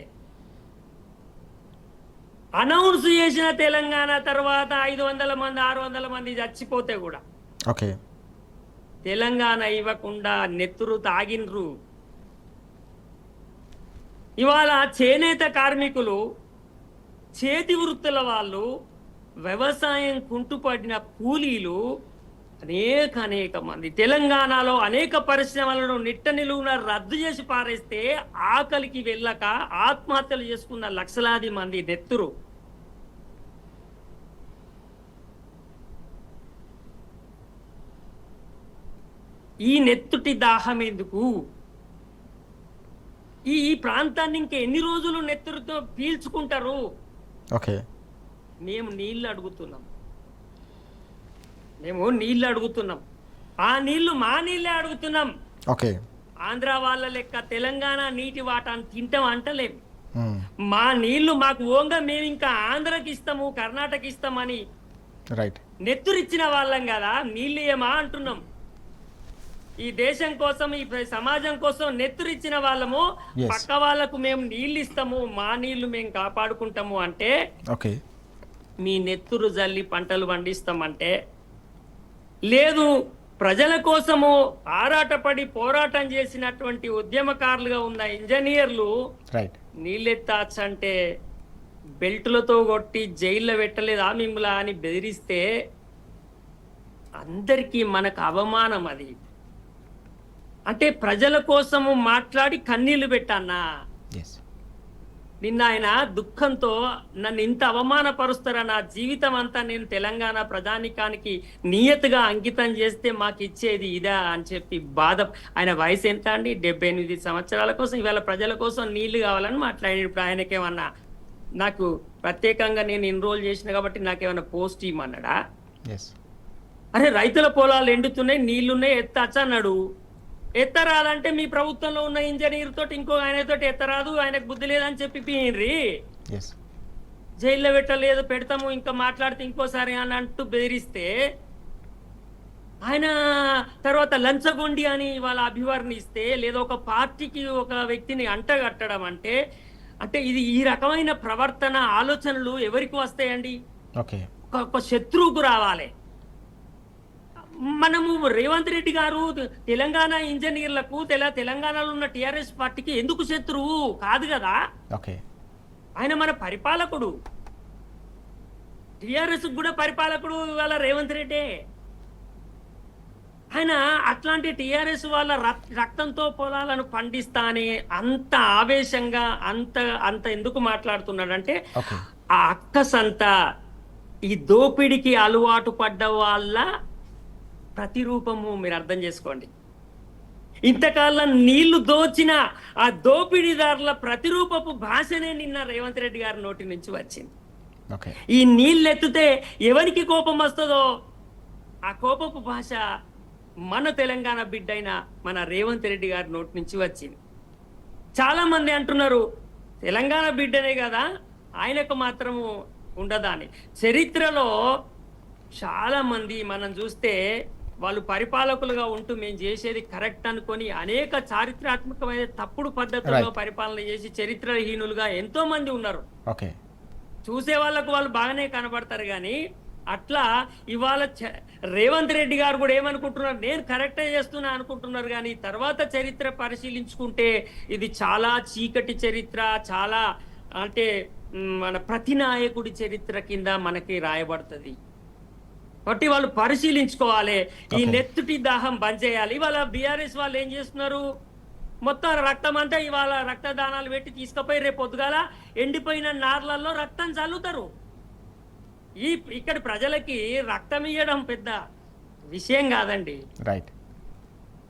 అనౌన్స్ చేసిన తెలంగాణ తర్వాత 500 మంది 600 మంది చచ్చిపోతే కూడా ఓకే తెలంగాణ ఇవ్వకుండా నెత్తురు తాగిన్రు. ఇవాళ చేనేత కార్మికులు, చేతి వృత్తుల వాళ్ళు, వ్యవసాయం కుంటుపడిన కూలీలు అనేక మంది తెలంగాణలో అనేక పరిశ్రమలను నిట్ట నిలువున రద్దు చేసి పారేస్తే ఆకలికి వెళ్ళక ఆత్మహత్యలు చేసుకున్న లక్షలాది మంది నెత్తురు. ఈ నెత్తుటి దాహం ఎందుకు? ఈ ప్రాంతాన్ని ఇంకా ఎన్ని రోజులు నెత్తురుతో పీల్చుకుంటారు? ఓకే మేము నీళ్లు అడుగుతున్నాం. ఆ నీళ్లు మా నీళ్ళే అడుగుతున్నాం. ఓకే ఆంధ్ర వాళ్ళ లెక్క తెలంగాణ నీటి వాటాన్ని తింటాం అంటలేము. మా నీళ్లు మాకు ఓంగా మేము ఇంకా ఆంధ్రకి ఇస్తాము, కర్ణాటక ఇస్తామని రైట్ నెత్తురిచ్చిన వాళ్ళం కదా, నీళ్ళు ఏమా అంటున్నాం. ఈ దేశం కోసం, ఈ సమాజం కోసం నెత్తురిచ్చిన వాళ్ళము. పక్క వాళ్ళకు మేము నీళ్ళు ఇస్తాము, మా నీళ్లు మేము కాపాడుకుంటాము అంటే ఓకే మీ నెత్తురు జల్లి పంటలు పండిస్తామంటే లేదు. ప్రజల కోసము ఆరాటపడి పోరాటం చేసినటువంటి ఉద్యమకారులుగా ఉన్న ఇంజనీర్లు రైట్ నీళ్ళెత్తాచంటే బెల్టులతో కొట్టి జైల్లో పెట్టలేదా మిమ్మల్ని అని బెదిరిస్తే అందరికీ మనకు అవమానం. అది అంటే ప్రజల కోసము మాట్లాడి కన్నీళ్లు పెట్టానా? నిన్న ఆయన దుఃఖంతో నన్ను ఇంత అవమానపరుస్తారా, నా జీవితం అంతా నేను తెలంగాణ ప్రజానికానికి నియతగా అంకితం చేస్తే మాకు ఇచ్చేది ఇదా అని చెప్పి బాధ. ఆయన వయసు ఎంత అండి? 78 సంవత్సరాల కోసం ఇవాళ ప్రజల కోసం నీళ్లు కావాలని మాట్లాడి. ఇప్పుడు ఆయనకేమన్నా నాకు ప్రత్యేకంగా నేను ఎన్రోల్ చేసిన కాబట్టి నాకేమన్నా పోస్ట్ ఇవ్వమన్నాడా? అరే రైతుల పొలాలు ఎండుతున్నాయి, నీళ్లున్నాయి, ఎత్తచ్చ అన్నాడు. ఎత్తరాలంటే మీ ప్రభుత్వంలో ఉన్న ఇంజనీర్ తోటి ఇంకో ఆయనతో ఎత్తరాదు, ఆయనకు బుద్ధి లేదని చెప్పి పీన్రి. జైల్లో పెట్టలేదు, పెడతాము ఇంకా మాట్లాడితే ఇంకోసారి అని అంటూ బెదిరిస్తే ఆయన తర్వాత లంచగొండి అని వాళ్ళ అభివర్ణిస్తే, లేదా ఒక పార్టీకి ఒక వ్యక్తిని అంటగట్టడం అంటే ఇది ఈ రకమైన ప్రవర్తన ఆలోచనలు ఎవరికి వస్తాయండి? ఒక శత్రువుకు రావాలి. మనము రేవంత్ రెడ్డి గారు తెలంగాణ ఇంజనీర్లకు తెలంగాణలో ఉన్న టిఆర్ఎస్ పార్టీకి ఎందుకు శత్రువు కాదు కదా. ఆయన మన పరిపాలకుడు, టిఆర్ఎస్ కూడా పరిపాలకుడు ఇవాళ రేవంత్ రెడ్డి. ఆయన అట్లాంటి టిఆర్ఎస్ వాళ్ళ రక్తంతో పొలాలను పండిస్తా అని అంత ఆవేశంగా అంత ఎందుకు మాట్లాడుతున్నాడంటే ఆ అక్కసంతా ఈ దోపిడికి అలవాటు పడ్డ వాళ్ళ ప్రతిరూపము. మీరు అర్థం చేసుకోండి. ఇంతకాలం నీళ్లు దోచిన ఆ దోపిడీదారుల ప్రతిరూపపు భాషనే నిన్న రేవంత్ రెడ్డి గారి నోటి నుంచి వచ్చింది. ఈ నీళ్ళు ఎత్తితే ఎవరికి కోపం వస్తుందో ఆ కోపపు భాష మన తెలంగాణ బిడ్డైన మన రేవంత్ రెడ్డి గారి నోటి నుంచి వచ్చింది. చాలా మంది అంటున్నారు తెలంగాణ బిడ్డనే కదా, ఆయనకు మాత్రము ఉండదా అని. చరిత్రలో చాలా మంది మనం చూస్తే వాళ్ళు పరిపాలకులుగా ఉంటూ మేము చేసేది కరెక్ట్ అనుకొని అనేక చారిత్రాత్మకమైన తప్పుడు పద్ధతుల్లో పరిపాలన చేసి చరిత్రహీనులుగా ఎంతో మంది ఉన్నారు. చూసే వాళ్ళకు వాళ్ళు బాగానే కనబడతారు కానీ అట్లా ఇవాళ రేవంత్ రెడ్డి గారు కూడా ఏమనుకుంటున్నారు, నేను కరెక్టే చేస్తున్నా అనుకుంటున్నారు. కానీ తర్వాత చరిత్ర పరిశీలించుకుంటే ఇది చాలా చీకటి చరిత్ర, చాలా అంటే మన ప్రతి నాయకుడి చరిత్ర కింద మనకి రాయబడుతుంది. కాబట్టి వాళ్ళు పరిశీలించుకోవాలి. ఈ నెత్తుటి దాహం బంద్ చేయాలి. ఇవాళ బీఆర్ఎస్ వాళ్ళు ఏం చేస్తున్నారు, మొత్తం రక్తం అంతా ఇవాళ రక్తదానాలు పెట్టి తీసుకుపోయి రేపు పొద్దుగాల ఎండిపోయిన నార్లలో రక్తం చల్లుతారు. ఇక్కడ ప్రజలకి రక్తం ఇవ్వడం పెద్ద విషయం కాదండి. రైట్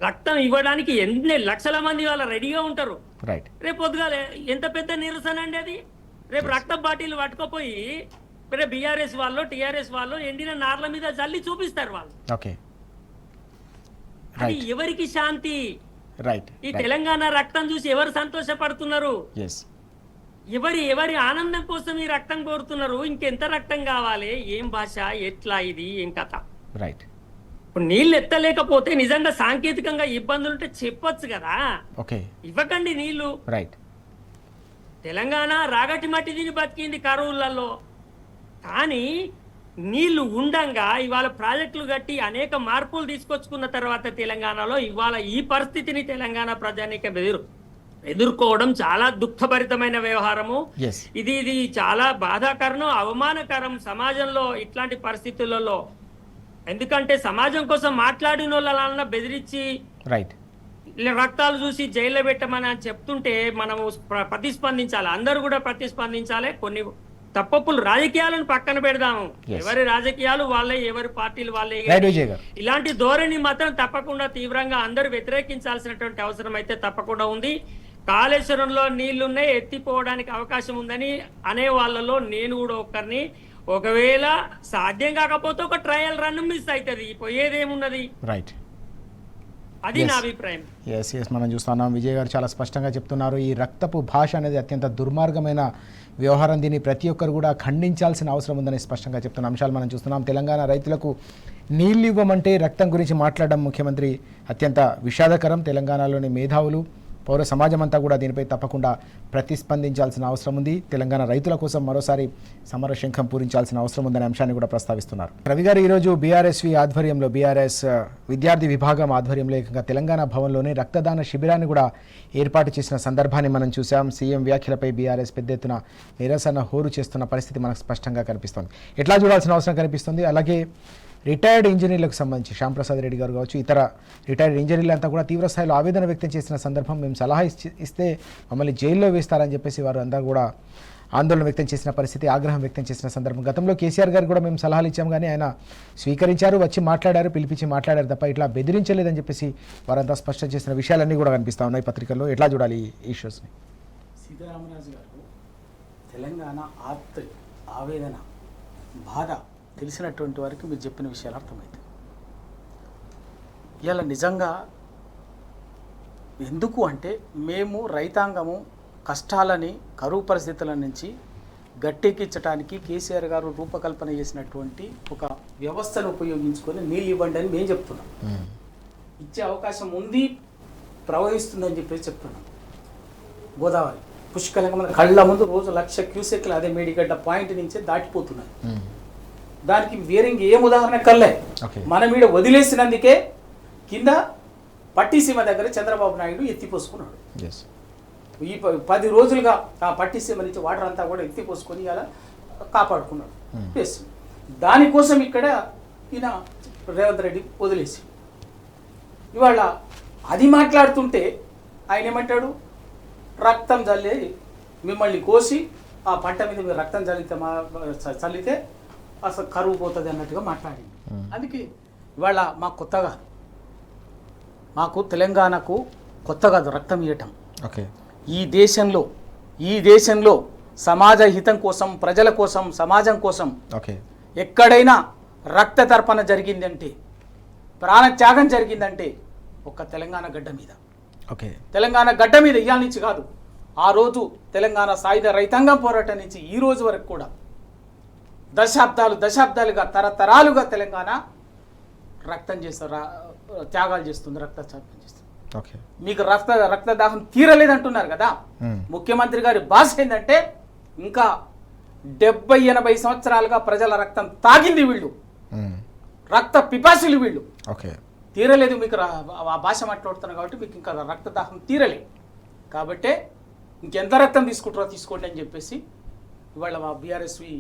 రక్తం ఇవ్వడానికి ఎన్ని లక్షల మంది వాళ్ళ రెడీగా ఉంటారు. రైట్ రేపు పొద్దుగాల ఎంత పెద్ద నిరసన అండి అది. రేపు రక్తం బాటిల్ పట్టుకోపోయి రేపు బీఆర్ఎస్ వాళ్ళు టీఆర్ఎస్ వాళ్ళు ఎండిన నార్ల మీద జల్లి చూపిస్తారు వాళ్ళు. ఓకే అది ఎవరికి శాంతి? రైట్ ఈ తెలంగాణ రక్తం చూసి ఎవరు సంతోషపడుతున్నారు? ఎస్ ఎవరి ఆనందం కోసం ఈ రక్తం కోరుతున్నారు? ఇంకెంత రక్తం కావాలి? ఏం భాష, ఎట్లా, ఇది ఏం కథ? రైట్ ఇప్పుడు నీళ్ళు ఎత్తలేకపోతే నిజంగా సాంకేతికంగా ఇబ్బందులు ఉంటే చెప్పొచ్చు కదా. ఓకే ఇవ్వకండి నీళ్లు. రైట్ తెలంగాణ రాగటి మట్టి తిని బతికింది కరువులలో. కానీ నీళ్లు ఉండంగా ఇవాళ ప్రాజెక్టులు కట్టి అనేక మార్పులు తీసుకొచ్చుకున్న తర్వాత తెలంగాణలో ఇవాళ ఈ పరిస్థితిని తెలంగాణ ప్రజానీకం ఎదుర్కోవడం చాలా దుఃఖభరితమైన వ్యవహారము. ఎస్ ఇది చాలా బాధాకరం, అవమానకరం సమాజంలో ఇట్లాంటి పరిస్థితులలో. ఎందుకంటే సమాజం కోసం మాట్లాడిన వాళ్ళ బెదిరించి రైట్ రక్తాలు చూసి జైల్లో పెట్టమని చెప్తుంటే మనము ప్రతిస్పందించాలి. అందరూ కూడా ప్రతిస్పందించాలి. కొన్ని తప్పప్పులు రాజకీయాలను పక్కన పెడదాము. ఎవరి రాజకీయాలు వాళ్ళే, ఎవరి పార్టీలు వాళ్ళే. ఇలాంటి ధోరణి మాత్రం తప్పకుండా తీవ్రంగా అందరూ వ్యతిరేకించాల్సినటువంటి అవసరం అయితే తప్పకుండా ఉంది. కాళేశ్వరంలో నీళ్లున్నాయి, ఎత్తిపోవడానికి అవకాశం ఉందని అనే వాళ్ళలో నేను కూడా ఒక్కరిని. ఒకవేళ సాధ్యం కాకపోతే ఒక ట్రయల్ రన్ మిస్ అవుతుంది, పోయేదేమున్నది? రైట్ అది నా అభిప్రాయం. ఎస్ మనం చూస్తున్నాం. విజయ్ గారు చాలా స్పష్టంగా చెప్తున్నారు, ఈ రక్తపు భాష అనేది అత్యంత దుర్మార్గమైన వ్యవహారం, దీన్ని ప్రతి ఒక్కరు కూడా ఖండించాల్సిన అవసరం ఉందని స్పష్టంగా చెప్తున్న అంశాలు మనం చూస్తున్నాం. తెలంగాణ రైతులకు నీళ్ళు ఇవ్వమంటే రక్తం గురించి మాట్లాడడం ముఖ్యమంత్రి అత్యంత విషాదకరం. తెలంగాణలోని మేధావులు, పౌర సమాజం అంతా కూడా దీనిపై తప్పకుండా ప్రతిస్పందించాల్సిన అవసరం ఉంది. తెలంగాణ రైతుల కోసం మరోసారి సమర శంఖం పూరించాల్సిన అవసరం ఉందనే అంశాన్ని కూడా ప్రస్తావిస్తున్నారు. రవి గారు ఈరోజు బీఆర్ఎస్వి ఆధ్వర్యంలో, బీఆర్ఎస్ విద్యార్థి విభాగం ఆధ్వర్యంలో ఏకంగా తెలంగాణ భవన్లోనే రక్తదాన శిబిరాన్ని కూడా ఏర్పాటు చేసిన సందర్భాన్ని మనం చూసాం. సీఎం వ్యాఖ్యలపై బీఆర్ఎస్ పెద్ద ఎత్తున నిరసన హోరు చేస్తున్న పరిస్థితి మనకు స్పష్టంగా కనిపిస్తుంది. ఎట్లా చూడాల్సిన అవసరం కనిపిస్తుంది. అలాగే రిటైర్డ్ ఇంజనీర్లకు సంబంధించి శ్యాంప్రసాద్ రెడ్డి గారు కావచ్చు, ఇతర రిటైర్డ్ ఇంజనీర్లంతా కూడా తీవ్రస్థాయిలో ఆవేదన వ్యక్తం చేసిన సందర్భం, మేము సలహా ఇస్తే మమ్మల్ని జైల్లో వేస్తారని చెప్పేసి వారు అందరూ కూడా ఆందోళన వ్యక్తం చేసిన పరిస్థితి, ఆగ్రహం వ్యక్తం చేసిన సందర్భం. గతంలో కేసీఆర్ గారు కూడా మేము సలహాలు ఇచ్చాం, కానీ ఆయన స్వీకరించారు, వచ్చి మాట్లాడారు, పిలిపించి మాట్లాడారు తప్ప ఇట్లా బెదిరించలేదని చెప్పేసి వారంతా స్పష్టం చేసిన విషయాలన్నీ కూడా కనిపిస్తూ ఉన్నాయి పత్రికల్లో. ఎట్లా చూడాలి ఈ ఇష్యూస్ని? సీతారామరాజు గారు తెలంగాణ ఆవేదన, బాధ తెలిసినటువంటి వారికి మీరు చెప్పిన విషయాలు అర్థమవుతాయి. ఇలా నిజంగా ఎందుకు అంటే, మేము రైతాంగము కష్టాలని, కరువు పరిస్థితుల నుంచి గట్టెక్కించడానికి కేసీఆర్ గారు రూపకల్పన చేసినటువంటి ఒక వ్యవస్థను ఉపయోగించుకొని నీళ్ళు ఇవ్వండి అని మేము చెప్తున్నాం. ఇచ్చే అవకాశం ఉంది, ప్రవహిస్తుందని చెప్పేసి చెప్తున్నాం. గోదావరి పుష్కలంగా మన కళ్ళ ముందు రోజు 1,00,000 క్యూసెక్లు అదే మేడిగడ్డ పాయింట్ నుంచే దాటిపోతున్నాయి. దానికి వేరే ఏం ఉదాహరణ కల్లే, మనం ఈడ వదిలేసినందుకే కింద పట్టిసీమ దగ్గర చంద్రబాబు నాయుడు ఎత్తిపోసుకున్నాడు. ఈ 10 రోజులుగా ఆ పట్టిసీమ నుంచి వాటర్ అంతా కూడా ఎత్తిపోసుకొని ఇలా కాపాడుకున్నాడు. దానికోసం ఇక్కడ ఈయన రేవంత్ రెడ్డి వదిలేసి ఇవాళ అది మాట్లాడుతుంటే ఆయన ఏమంటాడు, రక్తం చల్లి మిమ్మల్ని కోసి ఆ పంట మీద మీరు రక్తం చల్లితే అసలు కరువు పోతుంది అన్నట్టుగా మాట్లాడింది. అందుకే ఇవాళ మాకు తెలంగాణకు కొత్త కాదు రక్తం ఇవ్వటం. ఈ దేశంలో సమాజ హితం కోసం, ప్రజల కోసం, సమాజం కోసం ఎక్కడైనా రక్త తర్పణ జరిగిందంటే, ప్రాణత్యాగం జరిగిందంటే ఒక్క తెలంగాణ గడ్డ మీద. తెలంగాణ గడ్డ మీద ఇవాళ నుంచి కాదు, ఆ రోజు తెలంగాణ సాయుధ రైతాంగం పోరాటం నుంచి ఈ రోజు వరకు కూడా దశాబ్దాలుగా తరతరాలుగా తెలంగాణ రక్తం చేస్తారు, త్యాగాలు చేస్తుంది, రక్తత్యాగం చేస్తుంది. మీకు రక్తదాహం తీరలేదంటున్నారు కదా. ముఖ్యమంత్రి గారి భాష ఏంటంటే, ఇంకా 70-80 సంవత్సరాలుగా ప్రజల రక్తం తాగింది వీళ్ళు, రక్త పిపాసులు వీళ్ళు, తీరలేదు. మీకు ఆ భాష మాట్లాడుతున్నారు కాబట్టి మీకు ఇంకా రక్తదాహం తీరలేదు. కాబట్టి ఇంకెంత రక్తం తీసుకుంటారో తీసుకోండి అని చెప్పేసి ఇవాళ మా బీఆర్ఎస్వి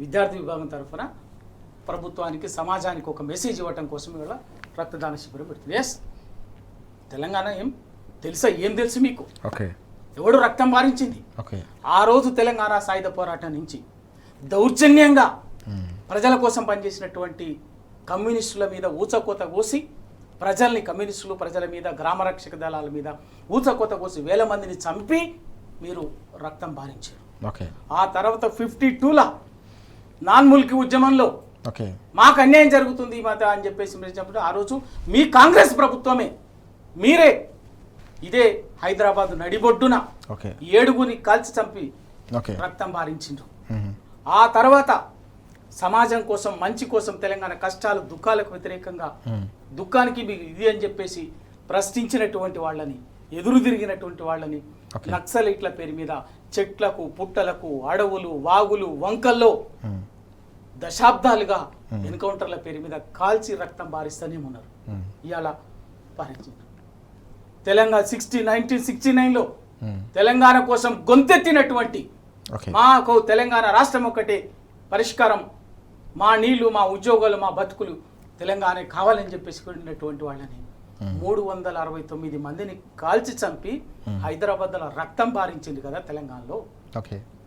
విద్యార్థి విభాగం తరఫున ప్రభుత్వానికి, సమాజానికి ఒక మెసేజ్ ఇవ్వటం కోసం ఇవాళ రక్తదాన శిబిరం పెడుతుంది. ఎస్, తెలంగాణ ఏం తెలుసు మీకు? ఎవడు రక్తం మారించింది? ఆ రోజు తెలంగాణ సాయుధ పోరాటం నుంచి దౌర్జన్యంగా ప్రజల కోసం పనిచేసినటువంటి కమ్యూనిస్టుల మీద ఊచకోత కోసి ప్రజల్ని కమ్యూనిస్టులు ప్రజల మీద గ్రామరక్షక దళాల మీద ఊచకోత కోసి వేల మందిని చంపి మీరు రక్తం భారించారు. ఓకే. ఆ తర్వాత 52ల నాన్ ముల్కీ ఉద్యమంలో ఓకే మాకు అన్యాయం జరుగుతుంది ఈ మాట అని చెప్పేసి మీరు చెప్పిన ఆ రోజు మీ కాంగ్రెస్ ప్రభుత్వమే మీరే ఇదే హైదరాబాద్ నడిబొడ్డున ఓకే 7గురిని కాల్చి చంపి ఓకే రక్తం భారించిండ్రు. ఆ తర్వాత సమాజం కోసం మంచి కోసం తెలంగాణ కష్టాలు దుఃఖాలకు వ్యతిరేకంగా దుఃఖానికి మీకు ఇది అని చెప్పేసి ప్రశ్నించినటువంటి వాళ్ళని ఎదురు తిరిగినటువంటి వాళ్ళని నక్సలైట్ల పేరు మీద చెట్లకు పుట్టలకు అడవులు వాగులు వంకల్లో దశాబ్దాలుగా ఎన్కౌంటర్ల పేరు మీద కాల్చి రక్తం బారిస్తూనే ఉన్నారు. ఇవాళ పారించారు. తెలంగాణ 1969లో తెలంగాణ కోసం గొంతెత్తినటువంటి మాకు తెలంగాణ రాష్ట్రం ఒక్కటే పరిష్కారం, మా నీళ్లు మా ఉద్యోగాలు మా బతుకులు తెలంగాణ కావాలని చెప్పేసి కొన్నటువంటి వాళ్ళని 369 మందిని కాల్చి చంపి హైదరాబాద్లో రక్తం బారించింది కదా తెలంగాణలో.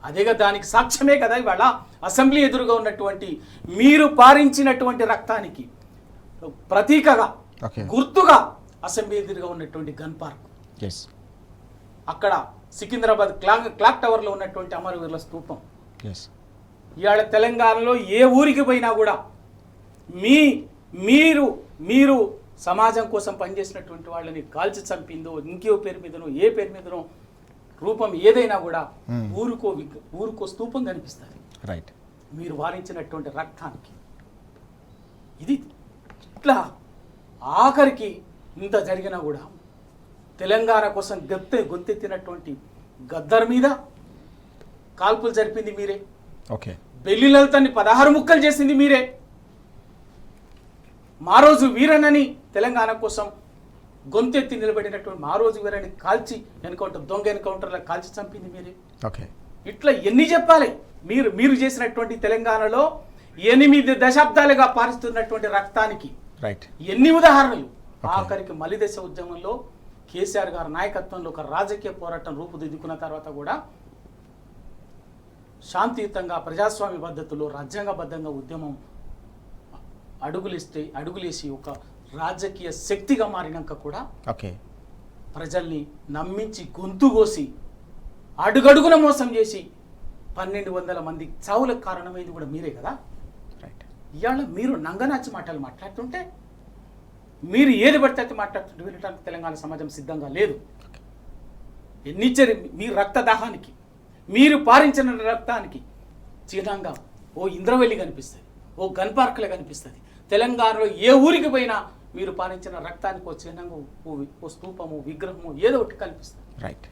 అదేగా దానికి సాక్ష్యమే కదా ఇవాళ అసెంబ్లీ ఎదురుగా ఉన్నటువంటి మీరు పారించినటువంటి రక్తానికి ప్రతీకగా గుర్తుగా అసెంబ్లీ ఎదురుగా ఉన్నటువంటి గన్ పార్క్, అక్కడ సికింద్రాబాద్ క్లాక్ టవర్లో ఉన్నటువంటి అమరవీరుల స్తూపం. ఇవాళ తెలంగాణలో ఏ ఊరికి పోయినా కూడా మీరు సమాజం కోసం పనిచేసినటువంటి వాళ్ళని కాల్చి చంపిందో ఇంకో పేరు మీదనో ఏ పేరు మీదనో రూపం ఏదైనా కూడా ఊరుకో స్తూపం కనిపిస్తుంది రైట్ మీరు వారించినటువంటి రక్తానికి. ఇది ఇట్లా ఆఖరికి ఇంత జరిగినా కూడా తెలంగాణ కోసం గొంతెత్తినటువంటి గద్దర్ మీద కాల్పులు జరిపింది మీరే. ఓకే. బెల్లి లలితాన్ని 16 ముక్కలు చేసింది మీరే. మారోజు వీరన్నని తెలంగాణ కోసం గొంతెత్తి నిలబడినటువంటి మారోజు వీరని కాల్చి దొంగ ఎన్కౌంటర్లో కాల్చి చంపింది మీరే. ఓకే. ఇట్లా ఎన్ని చెప్పాలి? మీరు చేసినటువంటి తెలంగాణలో 8 దశాబ్దాలుగా పారిస్తున్నటువంటి రక్తానికి ఎన్ని ఉదాహరణలు. ఆఖరికి మలిదశ ఉద్యమంలో కేసీఆర్ గారి నాయకత్వంలో ఒక రాజకీయ పోరాటం రూపుదిద్దుకున్న తర్వాత కూడా శాంతియుతంగా ప్రజాస్వామ్య పద్ధతిలో రాజ్యాంగబద్ధంగా ఉద్యమం అడుగులేసి ఒక రాజకీయ శక్తిగా మారినాక కూడా ప్రజల్ని నమ్మించి గొంతు కోసి అడుగడుగున మోసం చేసి 1200 మంది చావులకు కారణమైంది కూడా మీరే కదా. ఇవాళ మీరు నంగనాచి మాటలు మాట్లాడుతుంటే మీరు ఏది పడితే అయితే మాట్లాడుతుంటే వినడానికి తెలంగాణ సమాజం సిద్ధంగా లేదు. ఎన్నిచ్చరి మీ రక్తదాహానికి మీరు పారించిన రక్తానికి చిహ్నంగా ఓ ఇంద్రవెల్లి కనిపిస్తుంది, ఓ గన్ పార్కులే కనిపిస్తుంది. తెలంగాణలో ఏ ఊరికి పోయినా మీరు పారించిన రక్తానికి ఓ చిహ్నంగా ఓ స్తూపము విగ్రహము ఏదో ఒకటి కనిపిస్తుంది. రైట్.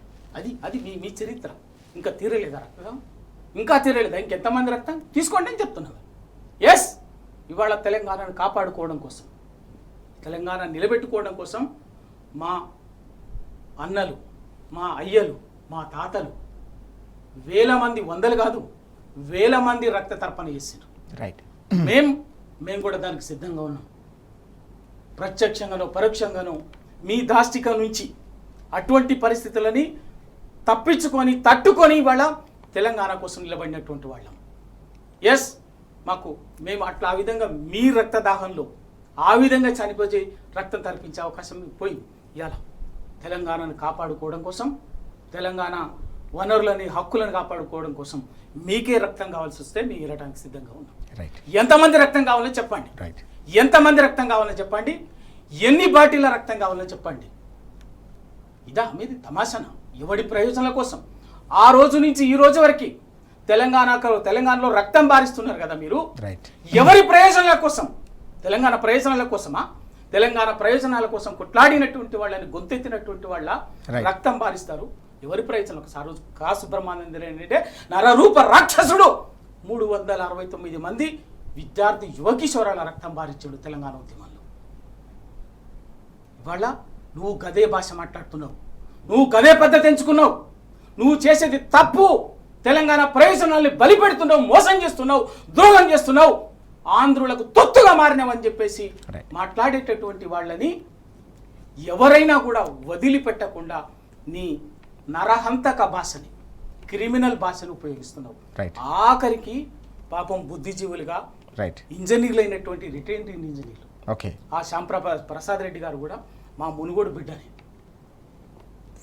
అది మీ చరిత్ర. ఇంకా తీరలేదా రక్తం? ఇంకా తీరలేదా? ఇంకెంతమంది రక్తం తీసుకోండి అని చెప్తున్నాను. ఎస్, ఇవాళ తెలంగాణను కాపాడుకోవడం కోసం, తెలంగాణ నిలబెట్టుకోవడం కోసం మా అన్నలు, మా అయ్యలు, మా తాతలు వేల మంది, వందలు కాదు వేల మంది రక్త తర్పణ చేశారు. రైట్. మేము కూడా దానికి సిద్ధంగా ఉన్నాం. ప్రత్యక్షంగానో పరోక్షంగానో మీ దాష్టిక నుంచి అటువంటి పరిస్థితులని తప్పించుకొని తట్టుకొని ఇవాళ తెలంగాణ కోసం నిలబడినటువంటి వాళ్ళం. ఎస్, మేము అట్లా ఆ విధంగా మీ రక్తదాహంలో ఆ విధంగా చనిపోయి రక్తం తర్పించే అవకాశం పోయి ఇవాళ తెలంగాణను కాపాడుకోవడం కోసం, తెలంగాణ వనరులని హక్కులను కాపాడుకోవడం కోసం మీకే రక్తం కావాల్సి వస్తే మేము ఇవ్వడానికి సిద్ధంగా ఉన్నాం. ఎంతమంది రక్తం కావాలో చెప్పండి, ఎంతమంది రక్తం కావాలో చెప్పండి, ఎన్ని బాటిల రక్తం కావాలో చెప్పండి. ఇదా మీది తమాషానా? ఎవడి ప్రయోజనాల కోసం? ఆ రోజు నుంచి ఈ రోజు వరకు తెలంగాణలో రక్తం బారిస్తున్నారు కదా మీరు. ఎవరి ప్రయోజనాల కోసం? తెలంగాణ ప్రయోజనాల కోసమా? తెలంగాణ ప్రయోజనాల కోసం కొట్లాడినటువంటి వాళ్ళని గొంతెత్తినటువంటి వాళ్ళ రక్తం బారిస్తారు. ఎవరి ప్రయోజనాలకు? ఆ రోజు కా సుబ్రహ్మణ్యం నరరూప రాక్షసుడు 369 మంది విద్యార్థి యువకిషోరాల రక్తం బారించాడు తెలంగాణ ఉద్యమంలో. ఇవాళ నువ్వు గదే భాష మాట్లాడుతున్నావు, నువ్వు గదే పద్ధతి ఎంచుకున్నావు, నువ్వు చేసేది తప్పు. తెలంగాణ ప్రయోజనాల్ని బలిపెడుతున్నావు, మోసం చేస్తున్నావు, ద్రోహం చేస్తున్నావు, ఆంధ్రులకు తొత్తుగా మారినావని చెప్పేసి మాట్లాడేటటువంటి వాళ్ళని ఎవరైనా కూడా వదిలిపెట్టకుండా నీ నరహంతక భాషని, క్రిమినల్ భాషను ఉపయోగిస్తున్నావు. ఆఖరికి పాపం బుద్ధిజీవులుగా రైట్. ఇంజనీర్లు అయినటువంటి రిటైర్డ్ ఇంజనీర్లు. ఓకే. ఆ ప్రసాద్ రెడ్డి గారు కూడా మా మునుగోడు బిడ్డని,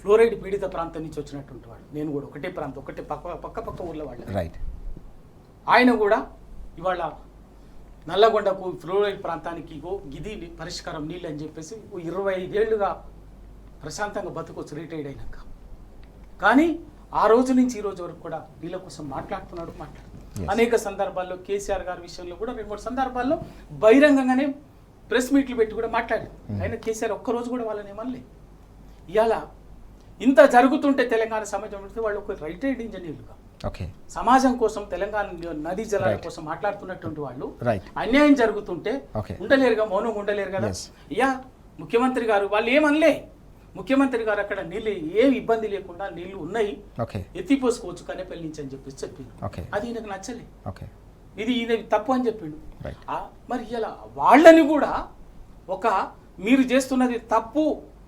ఫ్లోరైడ్ పీడిత ప్రాంతం నుంచి వచ్చినటువంటి వాడు. నేను కూడా ఒకటే ప్రాంతం, ఒకటే పక్క ఊర్లో వాళ్ళు. రైట్. ఆయన కూడా ఇవాళ నల్లగొండకు ఫ్లోరైడ్ ప్రాంతానికి గిది పరిష్కారం నీళ్ళు అని చెప్పేసి 25 ఏళ్ళుగా ప్రశాంతంగా బతుకొచ్చు రిటైర్డ్ అయినాక. కానీ ఆ రోజు నుంచి ఈ రోజు వరకు కూడా వీళ్ళ కోసం మాట్లాడుతున్నాడు. అనేక సందర్భాల్లో కేసీఆర్ గారి విషయంలో కూడా 2-3 సందర్భాల్లో బహిరంగంగానే ప్రెస్ మీట్లు పెట్టి కూడా మాట్లాడారు. అయినా కేసీఆర్ ఒక్కరోజు కూడా వాళ్ళని ఏమనలే. ఇవాళ ఇంత జరుగుతుంటే తెలంగాణ సమాజం వాళ్ళు ఒక రిటైర్డ్ ఇంజనీర్లుగా ఓకే సమాజం కోసం, తెలంగాణ నదీ జలాల కోసం మాట్లాడుతున్నటువంటి వాళ్ళు రైట్. అన్యాయం జరుగుతుంటే ఉండలేరుగా, మౌనం ఉండలేరు కదా. అయ్యా ముఖ్యమంత్రి గారు వాళ్ళు ఏమనలే. ముఖ్యమంత్రి గారు అక్కడ నీళ్ళు ఏమి ఇబ్బంది లేకుండా నీళ్లు ఉన్నాయి, ఎత్తిపోసుకోవచ్చు కనేపల్లి నుంచి అని చెప్పేసి చెప్పిండు. అది ఈయనకు నచ్చలే. ఇది ఈయన తప్పు అని చెప్పిండు. మరి ఇలా వాళ్ళని కూడా ఒక మీరు చేస్తున్నది తప్పు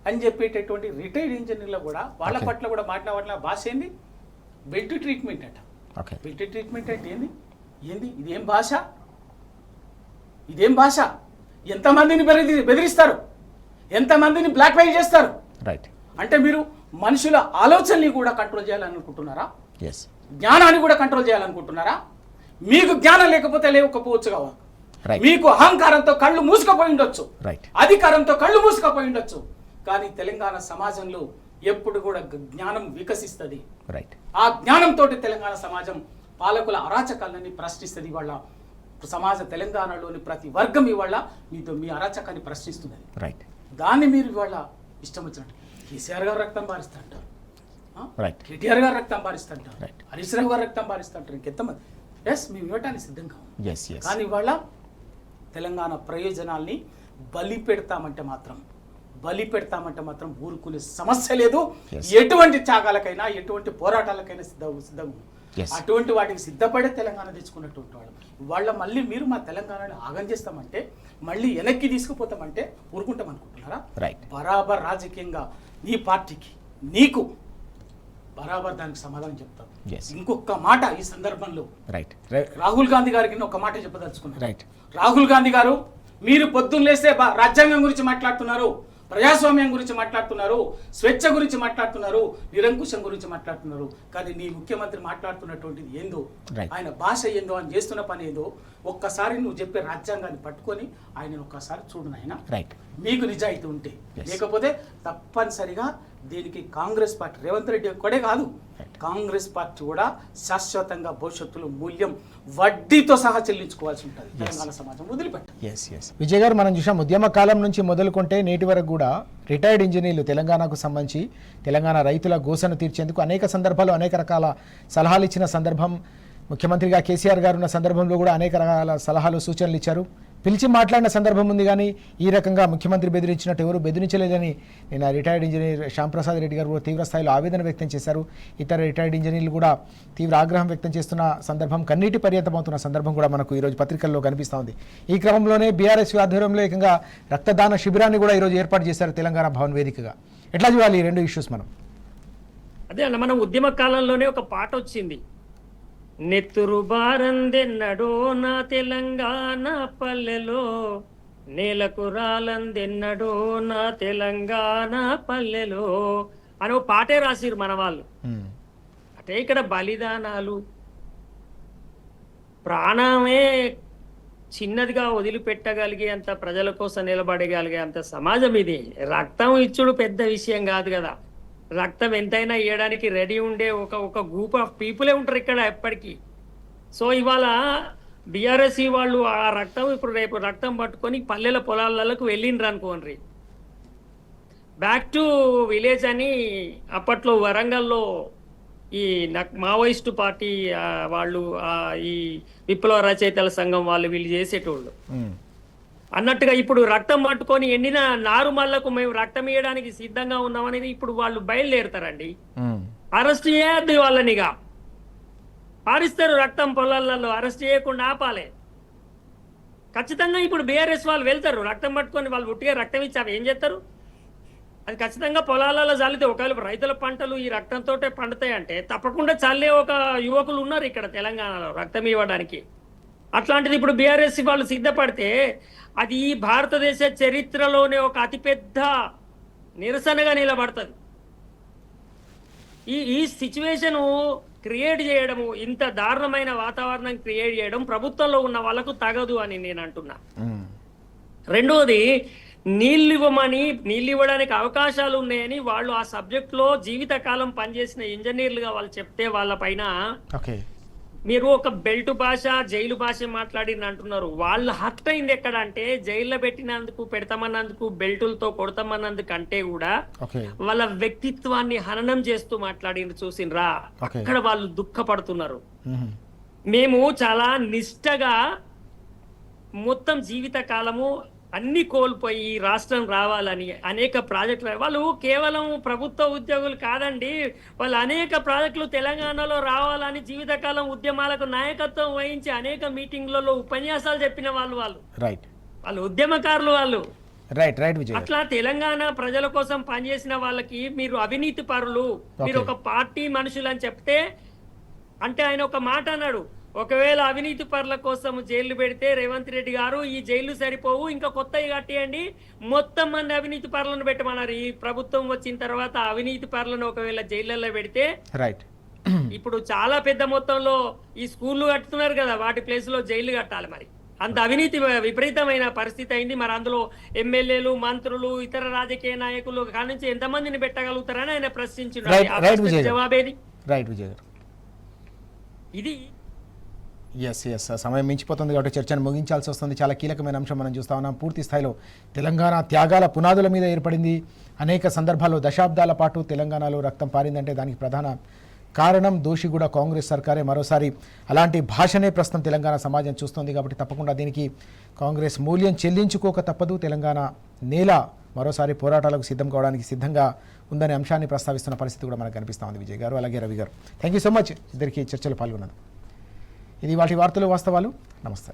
అని చెప్పేటటువంటి రిటైర్డ్ ఇంజనీర్లు కూడా వాళ్ళ పట్ల కూడా మాట్లాడాల భాష ఏంది? బెడ్ ట్రీట్మెంట్ అట. బెడ్ ట్రీట్మెంట్ అంటే ఏంది? ఇదేం భాష? ఇదేం భాష? ఎంతమందిని బెదిరిస్తారు, ఎంతమందిని బ్లాక్మెయిల్ చేస్తారు. అంటే మీరు మనుషుల ఆలోచనని కూడా కంట్రోల్ చేయాలనుకుంటున్నారా? జ్ఞానాన్ని కూడా కంట్రోల్ చేయాలనుకుంటున్నారా? మీకు జ్ఞానం లేకపోవచ్చు కావాలి. మీకు అహంకారంతో కళ్ళు మూసుకుపోయి ఉండొచ్చు, అధికారంతో కళ్ళు మూసుకుపోయి ఉండొచ్చు. కానీ తెలంగాణ సమాజంలో ఎప్పుడు కూడా జ్ఞానం వికసిస్తుంది. ఆ జ్ఞానంతో తెలంగాణ సమాజం పాలకుల అరాచకాలని ప్రశ్నిస్తుంది. ఇవాళ సమాజ తెలంగాణలోని ప్రతి వర్గం ఇవాళ మీ అరాచకాన్ని ప్రశ్నిస్తున్నది. దాన్ని మీరు ఇవాళ ఇష్టం వచ్చినట్టు కేసీఆర్ గారు రక్తం పారిస్తుంటారు, కేటీఆర్ గారు రక్తం పారిస్తుంటారు, హరీష్ రావు గారు రక్తం పారిస్తుంటారు, ఇంకెంతమంది. మేము ఇవ్వటానికి సిద్ధంగా ఉన్నాం. కానీ ఇవాళ తెలంగాణ ప్రయోజనాల్ని బలి పెడతామంటే మాత్రం ఊరుకునే సమస్య లేదు. ఎటువంటి త్యాగాలకైనా, ఎటువంటి పోరాటాలకైనా సిద్ధంగా అటువంటి వాటికి సిద్ధపడే తెలంగాణ తెచ్చుకున్నటువంటి వాళ్ళు వాళ్ళ మళ్ళీ మీరు మా తెలంగాణని ఆగం చేస్తామంటే, మళ్ళీ వెనక్కి తీసుకుపోతామంటే ఊరుకుంటాం అనుకుంటున్నారా? బరాబర్ రాజకీయంగా నీ పార్టీకి నీకు బరాబర్ దానికి సమాధానం చెప్తాం. ఇంకొక మాట ఈ సందర్భంలో రాహుల్ గాంధీ గారికి ఒక మాట చెప్పదలుచుకున్నాను. రాహుల్ గాంధీ గారు, మీరు పొద్దున్న లేస్తే రాజ్యాంగం గురించి మాట్లాడుతున్నారు, ప్రజాస్వామ్యం గురించి మాట్లాడుతున్నారు, స్వేచ్ఛ గురించి మాట్లాడుతున్నారు, నిరంకుశం గురించి మాట్లాడుతున్నారు. కానీ నీ ముఖ్యమంత్రి మాట్లాడుతున్నటువంటిది ఏందో, ఆయన భాష ఏందో, ఆయన చేస్తున్న పని ఏందో ఒక్కసారి నువ్వు చెప్పే రాజ్యాంగాన్ని పట్టుకొని ఆయన ఒక్కసారి చూడు నాయన. మీకు నిజాయితీ ఉంటే, లేకపోతే తప్పనిసరిగా దీనికి కాంగ్రెస్ పార్టీ, రేవంత్ రెడ్డి ఒక్కడే కాదు, కాంగ్రెస్ పార్టీ కూడా శాశ్వతంగా భవిష్యత్తులో మూల్యం వడ్డీతో సహా చెల్లించుకోవాల్సి ఉంటుంది. తెలంగాణ సమాజం వదిలిపెట్టాలి. విజయ్ గారు, మనం చూసాం ఉద్యమ కాలం నుంచి మొదలుకుంటే నేటి వరకు కూడా రిటైర్డ్ ఇంజనీర్లు తెలంగాణకు సంబంధించి తెలంగాణ రైతుల గోసను తీర్చేందుకు అనేక సందర్భాల్లో అనేక రకాల సలహాలు ఇచ్చిన సందర్భం, ముఖ్యమంత్రిగా కేసీఆర్ గారు ఉన్న సందర్భంలో కూడా అనేక రకాల సలహాలు సూచనలు ఇచ్చారు. పిలిచి మాట్లాడిన సందర్భం ఉంది. కానీ ఈ రకంగా ముఖ్యమంత్రి బెదిరించినట్టు ఎవరు బెదిరించలేదని నేను రిటైర్డ్ ఇంజనీర్ శ్యాంప్రసాద్ రెడ్డి గారు కూడా తీవ్ర స్థాయిలో ఆవేదన వ్యక్తం చేశారు. ఇతర రిటైర్డ్ ఇంజనీర్లు కూడా తీవ్ర ఆగ్రహం వ్యక్తం చేస్తున్న సందర్భం, కన్నీటి పర్యంతమవుతున్న సందర్భం కూడా మనకు ఈరోజు పత్రికల్లో కనిపిస్తూ ఉంది. ఈ క్రమంలోనే బీఆర్ఎస్ ఆధ్వర్యంలో ఏకంగా రక్తదాన శిబిరాన్ని కూడా ఈరోజు ఏర్పాటు చేశారు తెలంగాణ భవన్ వేదికగా. ఎట్లా చూడాలి ఈ 2 ఇష్యూస్? అదే అన్న, మనం ఉద్యమ కాలంలోనే ఒక పాట వచ్చింది, నెత్తురు బారందెన్నడో నా తెలంగాణ పల్లెలో, నేలకు రాలందెన్నడో నా తెలంగాణ పల్లెలో అని ఒక పాటే రాసిరు మన వాళ్ళు. అంటే ఇక్కడ బలిదానాలు, ప్రాణమే చిన్నదిగా వదిలిపెట్టగలిగే అంత, ప్రజల కోసం నిలబడగలిగే అంత సమాజం ఇది. రక్తం ఇచ్చుడు పెద్ద విషయం కాదు కదా. రక్తం ఎంతైనా ఇవ్వడానికి రెడీ ఉండే ఒక గ్రూప్ ఆఫ్ పీపులే ఉంటారు ఇక్కడ ఎప్పటికీ. సో ఇవాళ బీఆర్ఎస్ వాళ్ళు ఆ రక్తం ఇప్పుడు రేపు రక్తం పట్టుకొని పల్లెల పొలాలకు వెళ్ళిండ్రు అనుకోండి, బ్యాక్ టు విలేజ్ అని అప్పట్లో వరంగల్లో ఈ మావోయిస్టు పార్టీ వాళ్ళు, ఈ విప్లవ రచయితల సంఘం వాళ్ళు వీళ్ళు చేసేటోళ్ళు అన్నట్టుగా ఇప్పుడు రక్తం పట్టుకొని ఎండిన నారుమల్లకు మేము రక్తం ఇవ్వడానికి సిద్ధంగా ఉన్నామనేది ఇప్పుడు వాళ్ళు బయలుదేరుతారండి. అరెస్ట్ చేయద్దు వాళ్ళనిగా, పారిస్తారు రక్తం పొలాలలో, అరెస్ట్ చేయకుండా ఆపాలి. ఖచ్చితంగా ఇప్పుడు బీఆర్ఎస్ వాళ్ళు వెళ్తారు రక్తం పట్టుకొని, వాళ్ళు ఉట్టిగా రక్తం ఇచ్చి అవి ఏం చేస్తారు? అది ఖచ్చితంగా పొలాలలో చల్లితే, ఒకవేళ రైతుల పంటలు ఈ రక్తంతో పండుతాయి అంటే తప్పకుండా చల్లే ఒక యువకులు ఉన్నారు ఇక్కడ తెలంగాణలో రక్తం ఇవ్వడానికి. అట్లాంటిది ఇప్పుడు బీఆర్ఎస్ వాళ్ళు సిద్ధపడితే అది ఈ భారతదేశ చరిత్రలోనే ఒక అతిపెద్ద నిరసనగా నిలబడుతుంది. ఈ సిచ్యువేషన్ క్రియేట్ చేయడము, ఇంత దారుణమైన వాతావరణం క్రియేట్ చేయడం ప్రభుత్వంలో ఉన్న వాళ్ళకు తగదు అని నేను అంటున్నా. రెండవది, నీళ్ళు ఇవ్వడానికి అవకాశాలు ఉన్నాయని వాళ్ళు ఆ సబ్జెక్ట్లో జీవితకాలం పనిచేసిన ఇంజనీర్లుగా వాళ్ళు చెప్తే వాళ్ళ పైన మీరు ఒక బెల్ట్ భాష, జైలు భాష మాట్లాడిన అంటున్నారు. వాళ్ళు హర్ట్ అయింది ఎక్కడ అంటే జైల్లో పెట్టినందుకు, పెడతామన్నందుకు, బెల్టులతో కొడతామన్నందుకు అంటే కూడా వాళ్ళ వ్యక్తిత్వాన్ని హననం చేస్తూ మాట్లాడిన చూసినరా, అక్కడ వాళ్ళు దుఃఖపడుతున్నారు. మేము చాలా నిష్టగా మొత్తం జీవిత కాలము అన్ని కోల్పోయి రాష్ట్రం రావాలని అనేక ప్రాజెక్టులు, వాళ్ళు కేవలం ప్రభుత్వ ఉద్యోగులు కాదండి, వాళ్ళు అనేక ప్రాజెక్టులు తెలంగాణలో రావాలని జీవితకాలం ఉద్యమాలకు నాయకత్వం వహించి అనేక మీటింగ్లలో ఉపన్యాసాలు చెప్పిన వాళ్ళు ఉద్యమకారులు వాళ్ళు. అట్లా తెలంగాణ ప్రజల కోసం పనిచేసిన వాళ్ళకి మీరు అవినీతి పరులు, మీరు ఒక పార్టీ మనుషులు అని చెప్తే, అంటే ఆయన ఒక మాట అన్నాడు, ఒకవేళ అవినీతి పరుల కోసం జైలు పెడితే రేవంత్ రెడ్డి గారు ఈ జైలు సరిపోవు, ఇంకా కొత్తవి కట్టేయండి, మొత్తం మంది అవినీతి పరులను పెట్టమన్నారు. ఈ ప్రభుత్వం వచ్చిన తర్వాత అవినీతి పరులను ఒకవేళ జైళ్ళలో పెడితే, ఇప్పుడు చాలా పెద్ద మొత్తంలో ఈ స్కూళ్ళు కట్టుతున్నారు కదా, వాటి ప్లేస్ లో జైలు కట్టాలి. మరి అంత అవినీతి విపరీతమైన పరిస్థితి అయింది. మరి అందులో ఎమ్మెల్యేలు, మంత్రులు, ఇతర రాజకీయ నాయకులు కానుంచి ఎంతమందిని పెట్టగలుగుతారని ఆయన ప్రశ్నించారు. జవాబేది? ఇది ఎస్ సమయం మించిపోతుంది కాబట్టి చర్చను ముగించాల్సి వస్తుంది. చాలా కీలకమైన అంశం మనం చూస్తా ఉన్నాం. పూర్తి స్థాయిలో తెలంగాణ త్యాగాల పునాదుల మీద ఏర్పడింది. అనేక సందర్భాల్లో దశాబ్దాల పాటు తెలంగాణలో రక్తం పారిందంటే దానికి ప్రధాన కారణం దోషి కూడా కాంగ్రెస్ సర్కారే. మరోసారి అలాంటి భాషనే ప్రస్తుతం తెలంగాణ సమాజం చూస్తుంది. కాబట్టి తప్పకుండా దీనికి కాంగ్రెస్ మూల్యం చెల్లించుకోక తప్పదు. తెలంగాణ నేల మరోసారి పోరాటాలకు సిద్ధం కావడానికి సిద్ధంగా ఉందనే అంశాన్ని ప్రస్తావిస్తున్న పరిస్థితి కూడా మనకు కనిపిస్తూ ఉంది. విజయ్ గారు, అలాగే రవి గారు, థ్యాంక్ యూ సో మచ్ ఇద్దరికి చర్చలో పాల్గొన్నారు. ఇది వాటి వార్తలు వాస్తవాలు. నమస్తే.